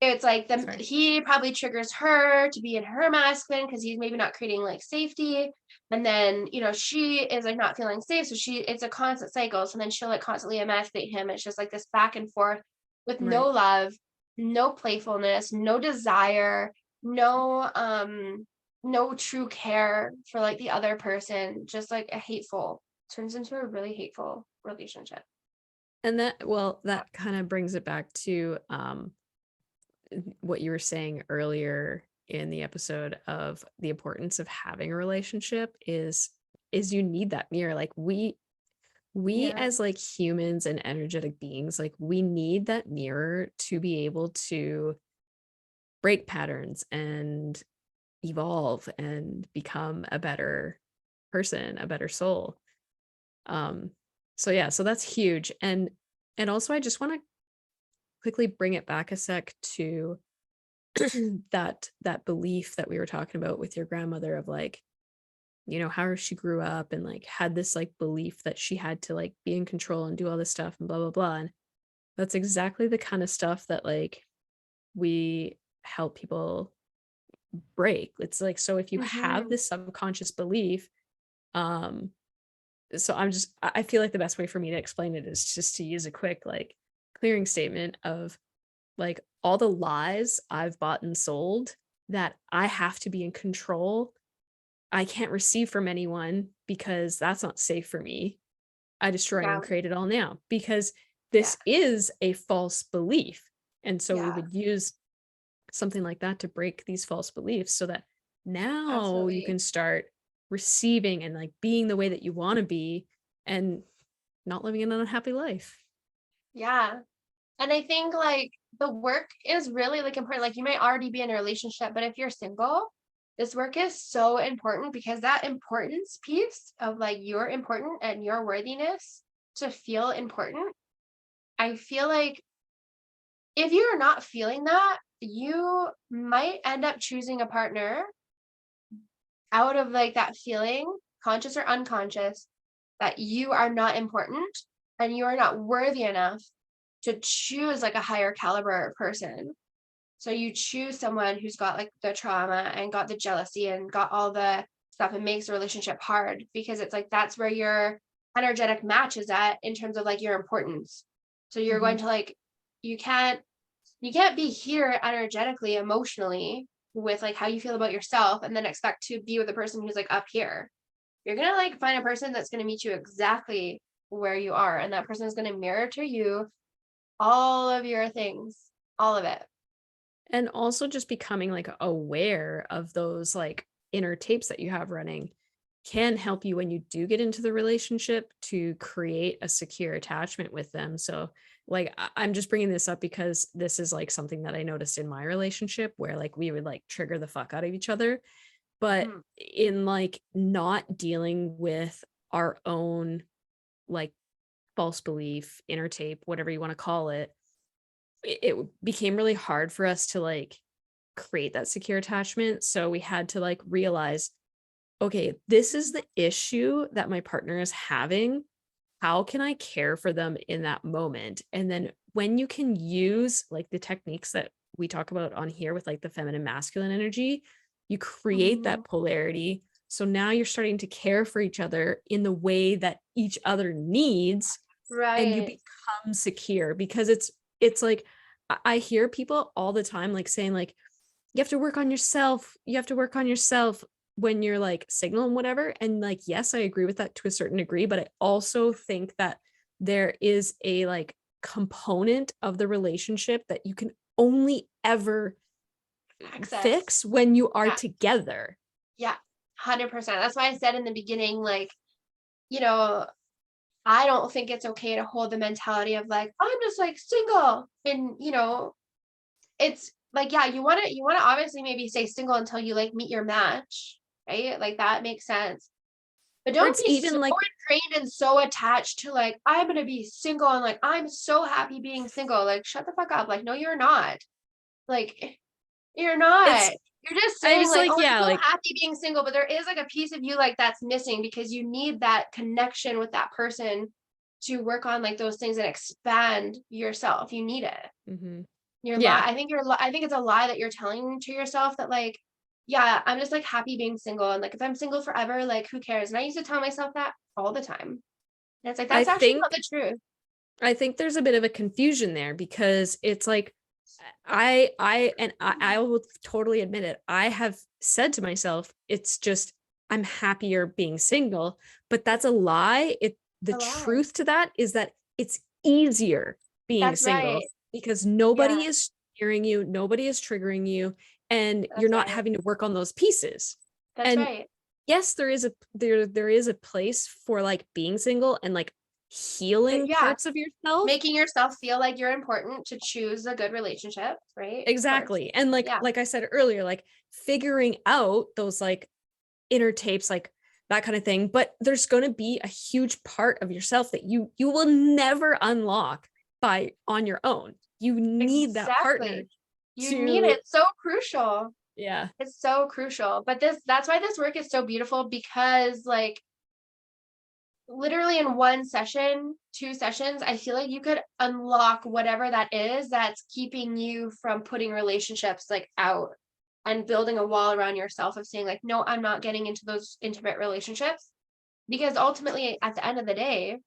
it's like the sorry. he probably triggers her to be in her masculine because he's maybe not creating like safety. And then, she is like not feeling safe. So it's a constant cycle. So then she'll like constantly emasculate him. It's just like this back and forth with no Right. love, no playfulness, no desire, no true care for like the other person, just like a hateful, turns into a really hateful relationship. And that, well, that kind of brings it back to what you were saying earlier in the episode of the importance of having a relationship is you need that mirror. Like we Yeah, as like humans and energetic beings, like we need that mirror to be able to break patterns and evolve and become a better person, a better soul. Um, so yeah, so that's huge. And also I just want to quickly bring it back a sec to that belief that we were talking about with your grandmother of like, how she grew up and like had this like belief that she had to like be in control and do all this stuff and blah blah blah. And that's exactly the kind of stuff that like we help people break. It's like, so if you have hmm, this subconscious belief, um so I feel like the best way for me to explain it is just to use a quick like clearing statement of like all the lies I've bought and sold that I have to be in control, I can't receive from anyone because that's not safe for me. I destroy yeah, and create it all now because yeah, this is a false belief. And so we yeah, would use something like that to break these false beliefs so that now you absolutely. can start receiving and like being the way that you want to be and not living an unhappy life. Yeah. And I think like the work is really like important. Like you might already be in a relationship, but if you're single, this work is so important because that importance piece of like you're important and your worthiness to feel important. I feel like if you're not feeling that, you might end up choosing a partner out of like that feeling, conscious or unconscious, that you are not important and you are not worthy enough to choose like a higher caliber person. So you choose someone who's got like the trauma and got the jealousy and got all the stuff and makes the relationship hard because it's like that's where your energetic match is at in terms of like your importance. So you're Mm-hmm. going to like you can't you can't be here energetically, emotionally with like how you feel about yourself and then expect to be with a person who's like up here. You're gonna like find a person that's gonna meet you exactly where you are, and that person is gonna mirror to you all of your things, all of it. And also just becoming like aware of those like inner tapes that you have running can help you when you do get into the relationship to create a secure attachment with them. So like I'm just bringing this up because this is like something that I noticed in my relationship where like we would like trigger the fuck out of each other, but Mhm. in like not dealing with our own like false belief, inner tape, whatever you want to call it, it became really hard for us to like create that secure attachment. So we had to like realize, okay, this is the issue that my partner is having. How can I care for them in that moment? And then when you can use like the techniques that we talk about on here with like the feminine masculine energy, you create Mhm. that polarity. So now you're starting to care for each other in the way that each other needs and you Right. become secure because it's like I hear people all the time like saying like you have to work on yourself. You have to work on yourself when you're like signal and whatever. And like, yes, I agree with that to a certain degree, but I also think that there is a like component of the relationship that you can only ever Access. fix when you are Yeah. together. Yeah. 100%. That's why I said in the beginning, like, you know, I don't think it's okay to hold the mentality of like, I'm just like single. And, it's like, yeah, you want to obviously maybe stay single until you like meet your match right? Like that makes sense. But Or don't it's be so even like, ingrained and so attached to like, I'm gonna be single and like I'm so happy being single. Like, shut the fuck up. Like, no, you're not. Like, you're not. it's, You're just I saying was like, like, oh, I'm yeah, so like, happy being single, but there is like a piece of you like that's missing because you need that connection with that person to work on like those things and expand yourself. You need it. mhm. You're Yeah, lie. I think it's a lie that you're telling to yourself that like, yeah, I'm just like happy being single. And like if I'm single forever, like who cares? And I used to tell myself that all the time. And it's like I that's actually not think the truth. I think there's a bit of a confusion there because it's like I will totally admit it. I have said to myself, it's just I'm happier being single, but that's a lie. The A lie. truth to that is that it's easier being That's single right. because Yeah, nobody is steering you, nobody is triggering you, and you're that's not right. having to work on those pieces. That's And right. yes, there is a place for like being single and like But healing yeah, parts of yourself. making yourself feel like you're important to choose a good relationship, right? Of course. Exactly. And Yeah, like I said earlier, like figuring out those like inner tapes, like that kind of thing. But there's going to be a huge part of yourself that you will never unlock by on your own. You need that partner exactly. You need to, it. So crucial. yeah. It's so crucial. But that's why this work is so beautiful because like literally in one session, two sessions, I feel like you could unlock whatever that is that's keeping you from putting relationships like out and building a wall around yourself of saying like, no, I'm not getting into those intimate relationships. Because ultimately at the end of the day,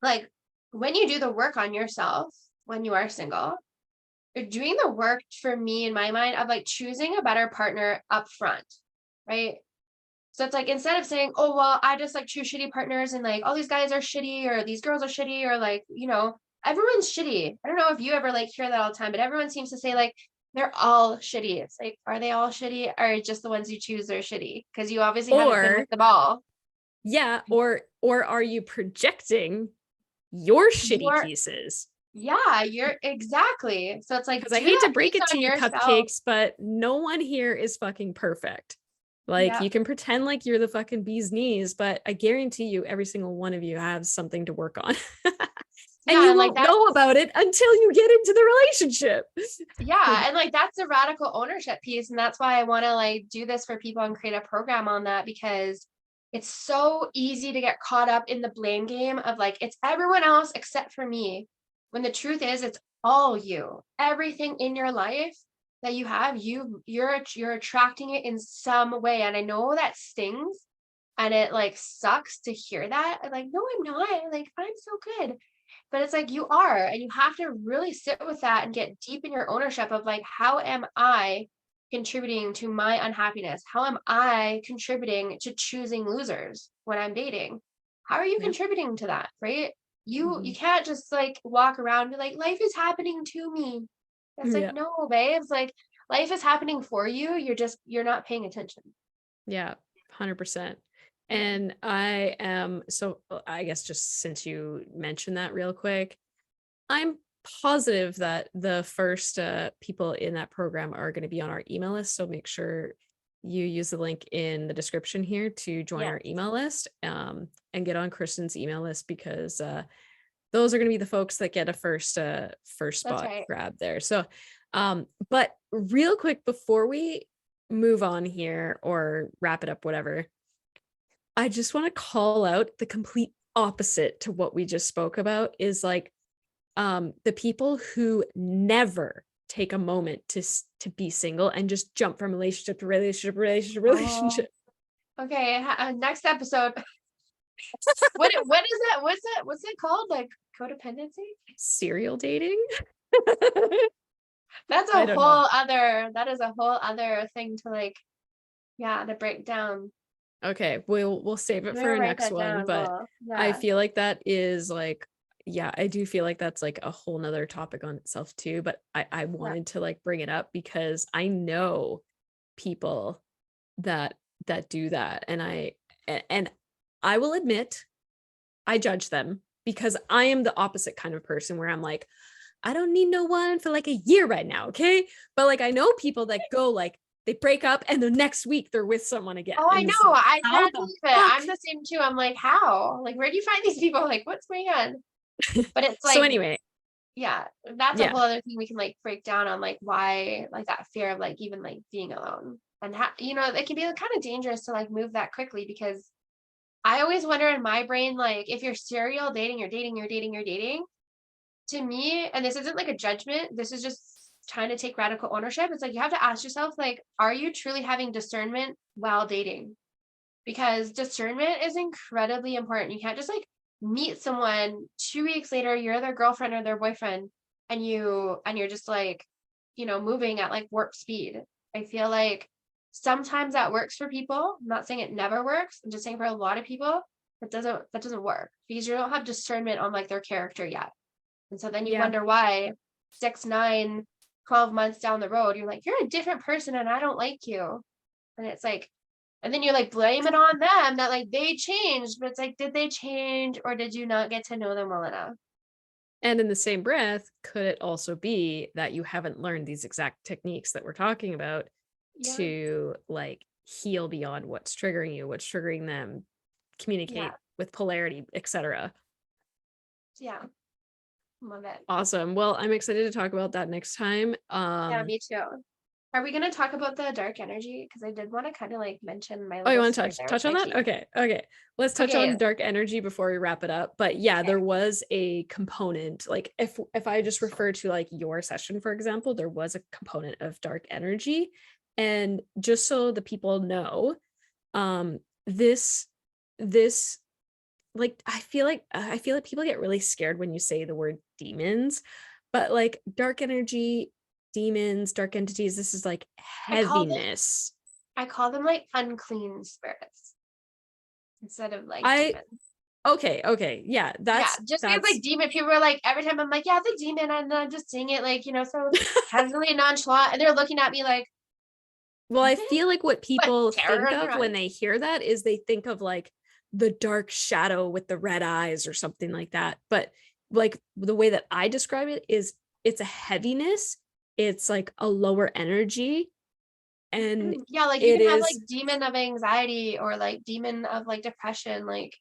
like when you do the work on yourself, when you are single, you're doing the work for me in my mind of like choosing a better partner up front, right? So it's like instead of saying, oh, well, I just like choose shitty partners and like all these guys are shitty or these girls are shitty or like, everyone's shitty. I don't know if you ever like hear that all the time, but everyone seems to say like they're all shitty. It's like, are they all shitty or just the ones you choose are shitty? Because you obviously haven't been Or with them all. yeah, or are you projecting your shitty You're, pieces? yeah, you're exactly. So it's like, Because I do hate to that break piece it to on you, yourself. cupcakes, but no one here is fucking perfect. Like Yeah. you can pretend like you're the fucking bee's knees, but I guarantee you every single one of you has something to work on. And Yeah. you And like won't that's, know about it until you get into the relationship. yeah. And like that's a radical ownership piece. And that's why I want to like do this for people and create a program on that because it's so easy to get caught up in the blame game of like, it's everyone else except for me. When the truth is, it's all you. Everything in your life that you have, you're attracting it in some way. And I know that stings and it like sucks to hear that. I'm like, no, I'm not. Like, I'm so good. But it's like you are, and you have to really sit with that and get deep in your ownership of like, how am I contributing to my unhappiness? How am I contributing to choosing losers when I'm dating? How are you Yeah. contributing to that? Right? You Mhm. can't just like walk around and be like, life is happening to me. It's like, Yeah. no, babes, like life is happening for you. You're not paying attention. Yeah. 100%. Yeah. And I am so I guess just since you mentioned that real quick, I'm positive that the first people in that program are going to be on our email list. So make sure you use the link in the description here to join Yeah. our email list and get on Kristen's email list because those are going to be the folks that get a first That's spot right. grab there. So, but real quick before we move on here or wrap it up, whatever, I just want to call out the complete opposite to what we just spoke about is like the people who never take a moment to be single and just jump from relationship to relationship Oh, relationship. okay. Next episode. What is that? What's it called? Like codependency? Serial dating. That's I a don't know. whole other that is a whole other thing to like, yeah, to break down. Okay, we'll save it I'm for gonna our write next that one, down. but Well, I yeah. feel like that is like, yeah, I do feel like that's like a whole nother topic on itself too, but I Yeah. wanted to like bring it up because I know people that do that, and and I will admit I judge them because I am the opposite kind of person where I'm like, I don't need no one for like a year right now, okay? But like I know people that go like they break up and the next week they're with someone again. Oh, I And know. it's like, I how can't the believe it. fuck? I'm the same too. I'm like, how? Like, where do you find these people? Like, what's going on? But it's So like, anyway, yeah, that's a yeah. whole other thing we can like break down on like why like that fear of like even like being alone and it can be kind of dangerous to like move that quickly because I always wonder in my brain, like if you're serial dating, you're dating, to me, and this isn't like a judgment, this is just trying to take radical ownership. It's like you have to ask yourself, like, are you truly having discernment while dating? Because discernment is incredibly important. You can't just like meet someone 2 weeks later, you're their girlfriend or their boyfriend, and you're just like, moving at like warp speed. I feel like sometimes that works for people. I'm not saying it never works. I'm just saying for a lot of people, that doesn't work because you don't have discernment on like their character yet. And so then you Yeah. wonder why 6, 9, 12 months down the road, you're like, you're a different person and I don't like you. And it's like, and then you like blame it on them that like they changed, but it's like, did they change or did you not get to know them well enough? And in the same breath, could it also be that you haven't learned these exact techniques that we're talking about Yeah. to like heal beyond what's triggering you, what's triggering them, Yeah. communicate with polarity, etc. Yeah. Love it. Awesome. Well, I'm excited to talk about that next time. Yeah, me too. Are we going to talk about the dark energy? Because I did want to kind of like mention my Oh, you little want to story there with touch on my that? teeth. Okay. Okay. Let's touch Okay. on dark energy before we wrap it up. But yeah, Okay. there was a component, like if I just refer to like your session, for example, there was a component of dark energy. And just so the people know, um, this this like I feel like people get really scared when you say the word demons, but like dark energy, demons, dark entities, this is like I call them heaviness. I call them like unclean spirits instead of like I demons. okay, yeah, Yeah, that's just because that's like demon people are like every time I'm like, yeah, the demon, and I'm just saying it like, so casually nonchalant, and they're looking at me like, well, I demon? feel like what But people terror think in their of when eyes. they hear that is they think of like the dark shadow with the red eyes or something like that. But like the way that I describe it is it's a heaviness, it's like a lower energy, and Yeah, like you it can have like is demon of anxiety or like demon of like depression, like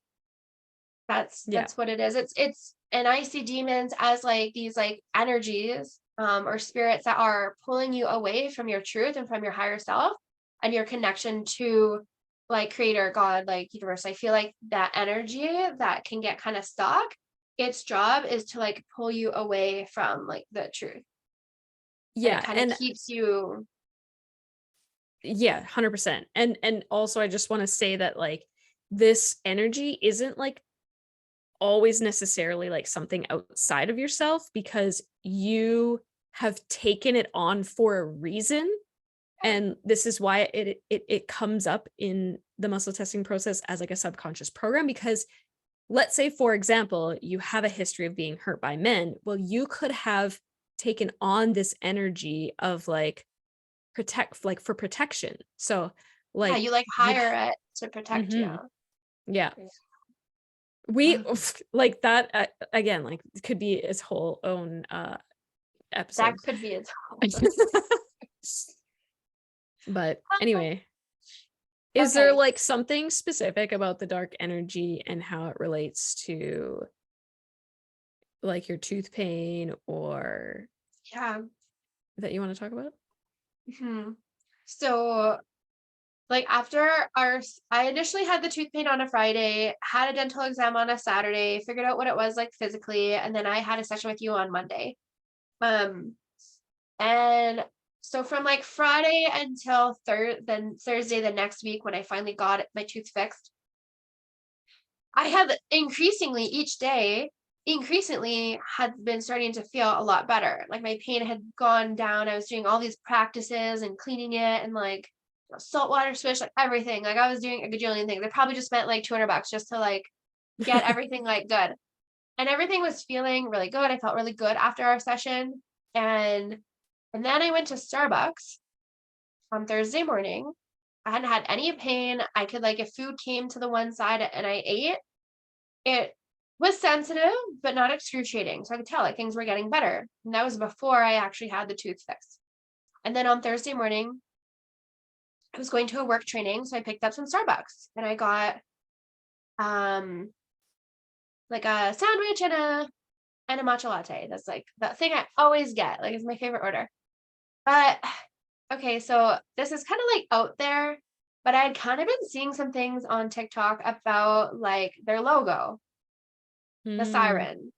that's yeah. that's what it is. It's and I see demons as like these like energies or spirits that are pulling you away from your truth and from your higher self and your connection to like creator, God, like universe. I feel like that energy that can get kind of stuck, its job is to like pull you away from like the truth. And it Yeah, kind of and keeps you. yeah, 100%. And also I just want to say that like this energy isn't like always necessarily like something outside of yourself because you have taken it on for a reason, and this is why it comes up in the muscle testing process as like a subconscious program. Because let's say, for example, you have a history of being hurt by men, well, you could have taken on this energy of like for protection. So Yeah, like you like you hire it to protect you. mhm, yeah, Yeah. we like that again, like it could be its whole own That episode. could be its But anyway, is there okay. like something specific about the dark energy and how it relates to like your tooth pain or Yeah. that you want to talk about? Mhm. So like after I initially had the tooth pain on a Friday, had a dental exam on a Saturday, figured out what it was like physically, and then I had a session with you on Monday. Um, and so from like Friday until then Thursday the next week when I finally got my tooth fixed, I had increasingly each day, increasingly had been starting to feel a lot better. Like my pain had gone down. I was doing all these practices and cleaning it and like saltwater swish, like everything. Like I was doing a gajillion things. I probably just spent like $200 just to like get everything like good. And everything was feeling really good. I felt really good after our session. And and then I went to Starbucks on Thursday morning. I hadn't had any pain. I could like if food came to the one side and I ate, it was sensitive, but not excruciating. So I could tell like things were getting better. And that was before I actually had the tooth fixed. And then on Thursday morning, I was going to a work training, so I picked up some Starbucks and I got like a sandwich and a matcha latte. That's like that thing I always get. Like it's my favorite order. But okay, so this is kind of like out there, but I had kind of been seeing some things on TikTok about like their logo, the Mm, siren,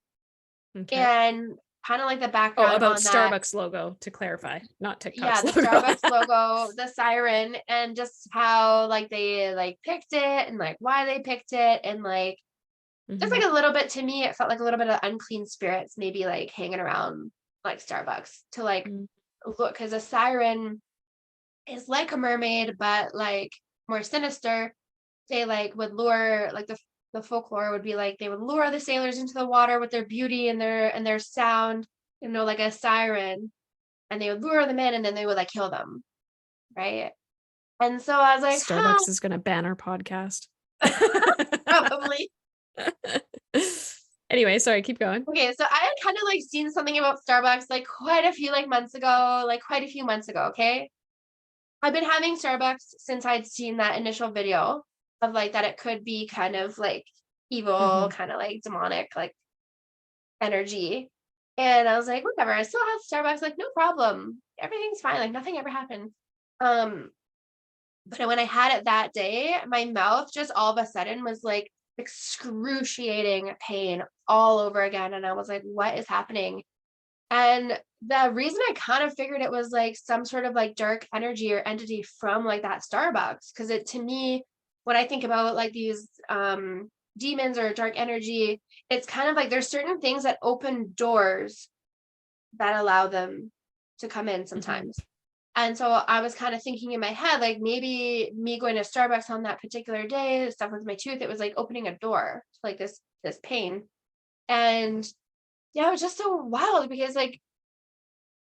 okay. and kind of like the Oh, background about on that. Starbucks logo, to clarify, not Yeah, TikTok's the logo. Starbucks logo, the siren, and just how like they like picked it and like why they picked it and like just Hmm. like a little bit to me, it felt like a little bit of unclean spirits maybe like hanging around like Starbucks to like look because a siren is like a mermaid, but like more sinister. They like would lure like the folklore would be like they would lure the sailors into the water with their beauty and their sound, you know, like a siren, and they would lure them in and then they would like kill them, right? And so I was like, huh, Starbucks is going to ban our podcast. probably. Anyway, sorry, keep going. Okay, so I had kind of like seen something about Starbucks like quite a few like months ago, like quite a few months ago, okay? I've been having Starbucks since I'd seen that initial video of like that it could be kind of like evil, Hmm. kind of like demonic, like energy. And I was like, whatever, I still have Starbucks, like no problem. Everything's fine, like nothing ever happened. Um, but when I had it that day, my mouth just all of a sudden was like excruciating pain all over again. And I was like, what is happening? And the reason I kind of figured it was like some sort of like dark energy or entity from like that Starbucks. Cause it to me, when I think about like these demons or dark energy, it's kind of like there's certain things that open doors that allow them to come in Hmm. sometimes. And so I was kind of thinking in my head, like maybe me going to Starbucks on that particular day, stuff with my tooth, it was like opening a door to like this pain. And yeah, it was just so wild because like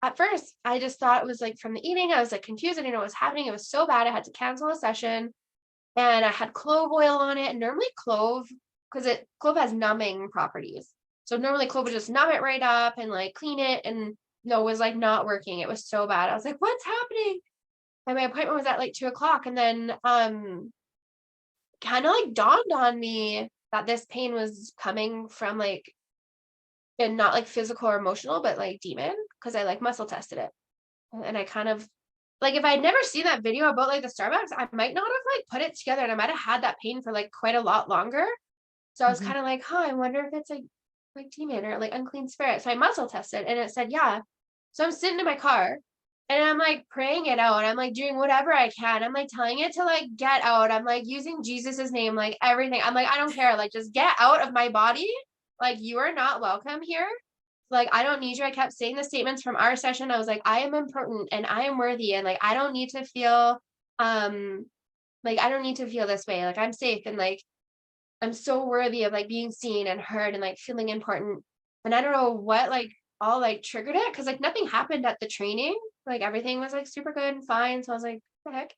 at first I just thought it was like from the eating. I was like confused. I didn't know what was happening. It was so bad. I had to cancel a session and I had clove oil on it. And normally because clove has numbing properties. So normally clove would just numb it right up and like clean it. And no, it was like not working. It was so bad. I was like, what's happening? And my appointment was at like 2 o'clock. And then kind of like dawned on me that this pain was coming from like and not like physical or emotional, but like demon, because I like muscle tested it. And I kind of like if I'd never seen that video about like the Starbucks, I might not have like put it together and I might have had that pain for like quite a lot longer. So I was Hmm. kind of like, huh, I wonder if it's like demon or like unclean spirit. So I muscle tested and it said, yeah. So I'm sitting in my car and I'm like praying it out. I'm like doing whatever I can. I'm like telling it to like get out. I'm like using Jesus's name, like everything. I'm like, I don't care. Like just get out of my body. Like you are not welcome here. Like I don't need you. I kept saying the statements from our session. I was like, I am important and I am worthy and like I don't need to feel um like I don't need to feel this way. Like I'm safe and like I'm so worthy of like being seen and heard and like feeling important. And I don't know what like all like triggered it because like nothing happened at the training. Like everything was like super good and fine. So I was like, what the heck?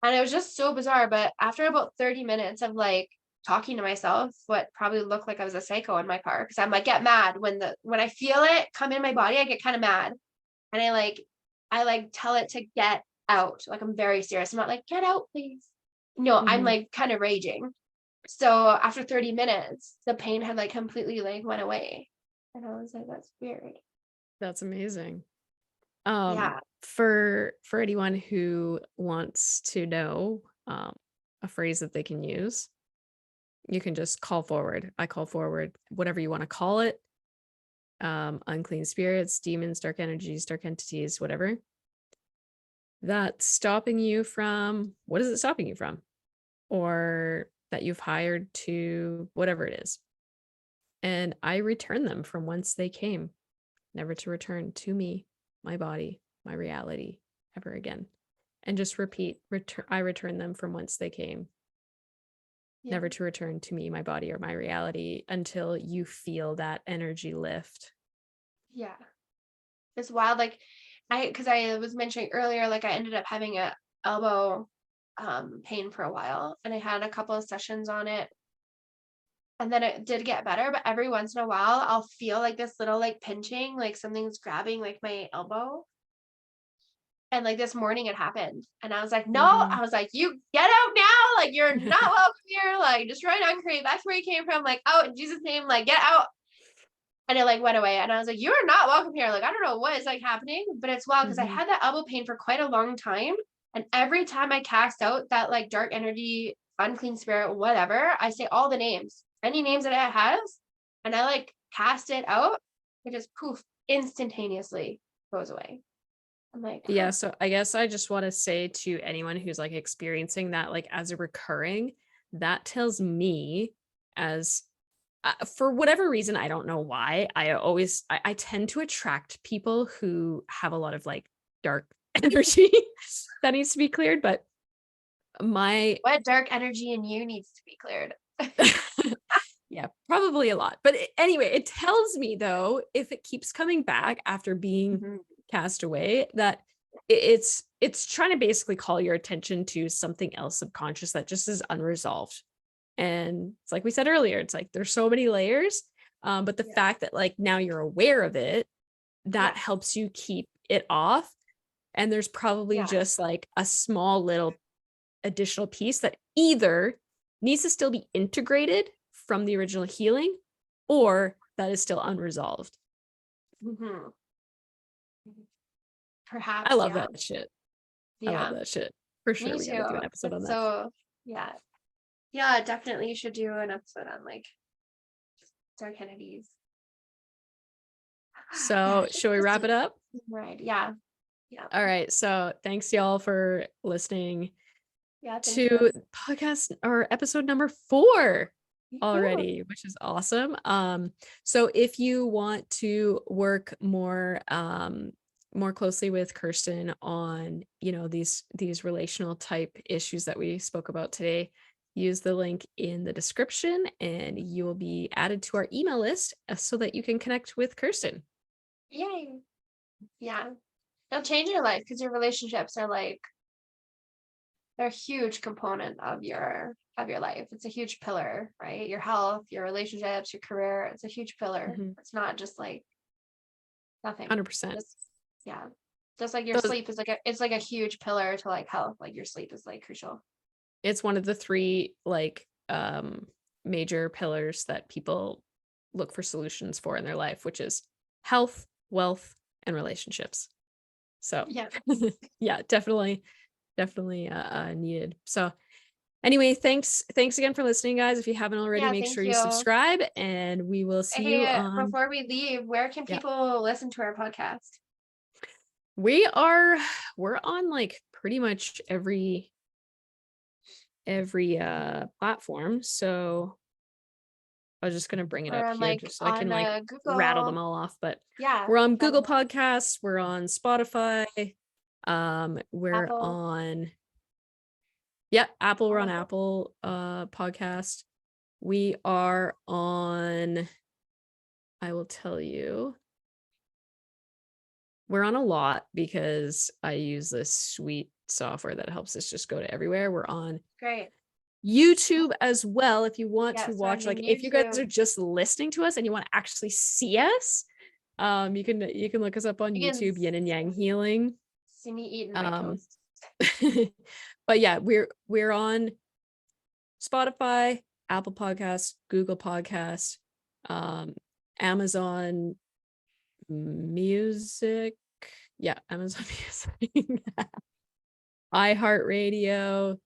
And it was just so bizarre. But after about 30 minutes of like talking to myself, what probably looked like I was a psycho in my car, because I'm like get mad when I feel it come in my body, I get kind of mad. And I like tell it to get out. Like I'm very serious. I'm not like, get out, please. No, I'm Hmm. like kind of raging. So after 30 minutes, the pain had like completely like went away. And I was like, that's weird. That's amazing. Yeah. For anyone who wants to know a phrase that they can use, you can just call forward. I call forward whatever you want to call it. Unclean spirits, demons, dark energies, dark entities, whatever. That's stopping you from, what is it stopping you from? Or that you've hired to whatever it is. And I return them from whence they came, never to return to me, my body, my reality ever again. And just repeat, I return them from whence they came, Yeah. never to return to me, my body, or my reality until you feel that energy lift. Yeah. It's wild. Like because I was mentioning earlier, like I ended up having a elbow pain for a while and I had a couple of sessions on it. And then it did get better, but every once in a while I'll feel like this little like pinching, like something's grabbing like my elbow. And like this morning it happened. And I was like, no, Mhm. I was like, you get out now. Like, you're not welcome here. Like, destroy and uncreate. That's where you came from. Like, out in Jesus' name, like, get out. And it like went away. And I was like, you are not welcome here. Like, I don't know what is like happening, but it's wild because I Mhm. had that elbow pain for quite a long time. And every time I cast out that like dark energy, unclean spirit, whatever, I say all the names, any names that it has, and I like cast it out, it just poof, instantaneously goes away. I'm like, Yeah, so I guess I just want to say to anyone who's like experiencing that like as a recurring, that tells me as for whatever reason, I don't know why, I tend to attract people who have a lot of like dark energy that needs to be cleared, but my what dark energy in you needs to be cleared. yeah, probably a lot. But anyway, it tells me though, if it keeps coming back after being Mhm. cast away, that it's trying to basically call your attention to something else subconscious that just is unresolved. And it's like we said earlier, it's like there's so many layers. But the Yeah. fact that like now you're aware of it, that Yeah. helps you keep it off. And there's probably Yeah. just like a small little additional piece that either needs to still be integrated from the original healing or that is still unresolved. Hmm. I Perhaps. love Yeah. that shit. I love Yeah. that shit. For sure. Me We got to do too. an episode on It's that. so, yeah. Yeah, definitely you should do an episode on like dark entities. Yeah, So, just shall we wrap it up? right. Yeah. Yeah. All right. So, thanks y'all for listening Yeah. Thank you. to podcast or episode number 4 Yoo-hoo. already, which is awesome. So if you want to work more closely with Kirstin on, these relational type issues that we spoke about today, use the link in the description and you will be added to our email list so that you can connect with Kirstin. Yay. Yeah. It'll change your life because your relationships are like they're a huge component of your life. It's a huge pillar, right? Your health, your relationships, your career. It's a huge pillar. Mhm. It's not just like nothing. 100%. Just yeah. Just like your Those sleep is like it's like a huge pillar to like health. Like your sleep is like crucial. It's one of the 3 like major pillars that people look for solutions for in their life, which is health, wealth, and relationships. So Yeah. yeah, definitely needed. So anyway, thanks again for listening, guys. If you haven't already, Yeah, make thank sure you you. subscribe and we will see you Hey, on. before we leave, where can Yeah, people listen to our podcast? we're on like pretty much every platform. So I was just going to bring it We're up on here like just so I can on like rattle them Google. all off, but Yeah, we're on Google definitely. Podcasts, we're on Spotify, we're Apple. on yeah, Apple, we're All on of it. Apple podcast. We are on, I will tell you, we're on a lot because I use this sweet software that helps us just go to everywhere. We're on Great. YouTube as well. If you want to Yes, we're watch, on like if you guys YouTube. are just listening to us and you want to actually see us, you can look us up on You can YouTube, Yin and Yang Healing. see me eating my Um, toast. but yeah, we're on Spotify, Apple Podcasts, Google Podcasts, um, Amazon Music. Yeah, Amazon Music. iHeartRadio.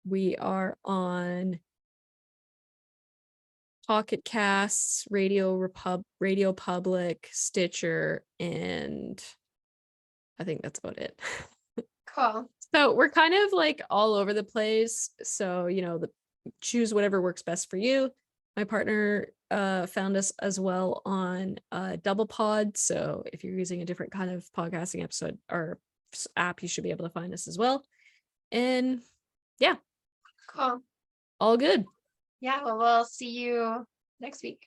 We are on Pocket Casts, Radio Public, Stitcher, and I think that's about it. Cool. So we're kind of like all over the place. So, choose whatever works best for you. My partner found us as well on Double Pod. So if you're using a different kind of podcasting episode or app, you should be able to find us as well. And yeah, Cool. all good. Yeah, well, we'll see you next week.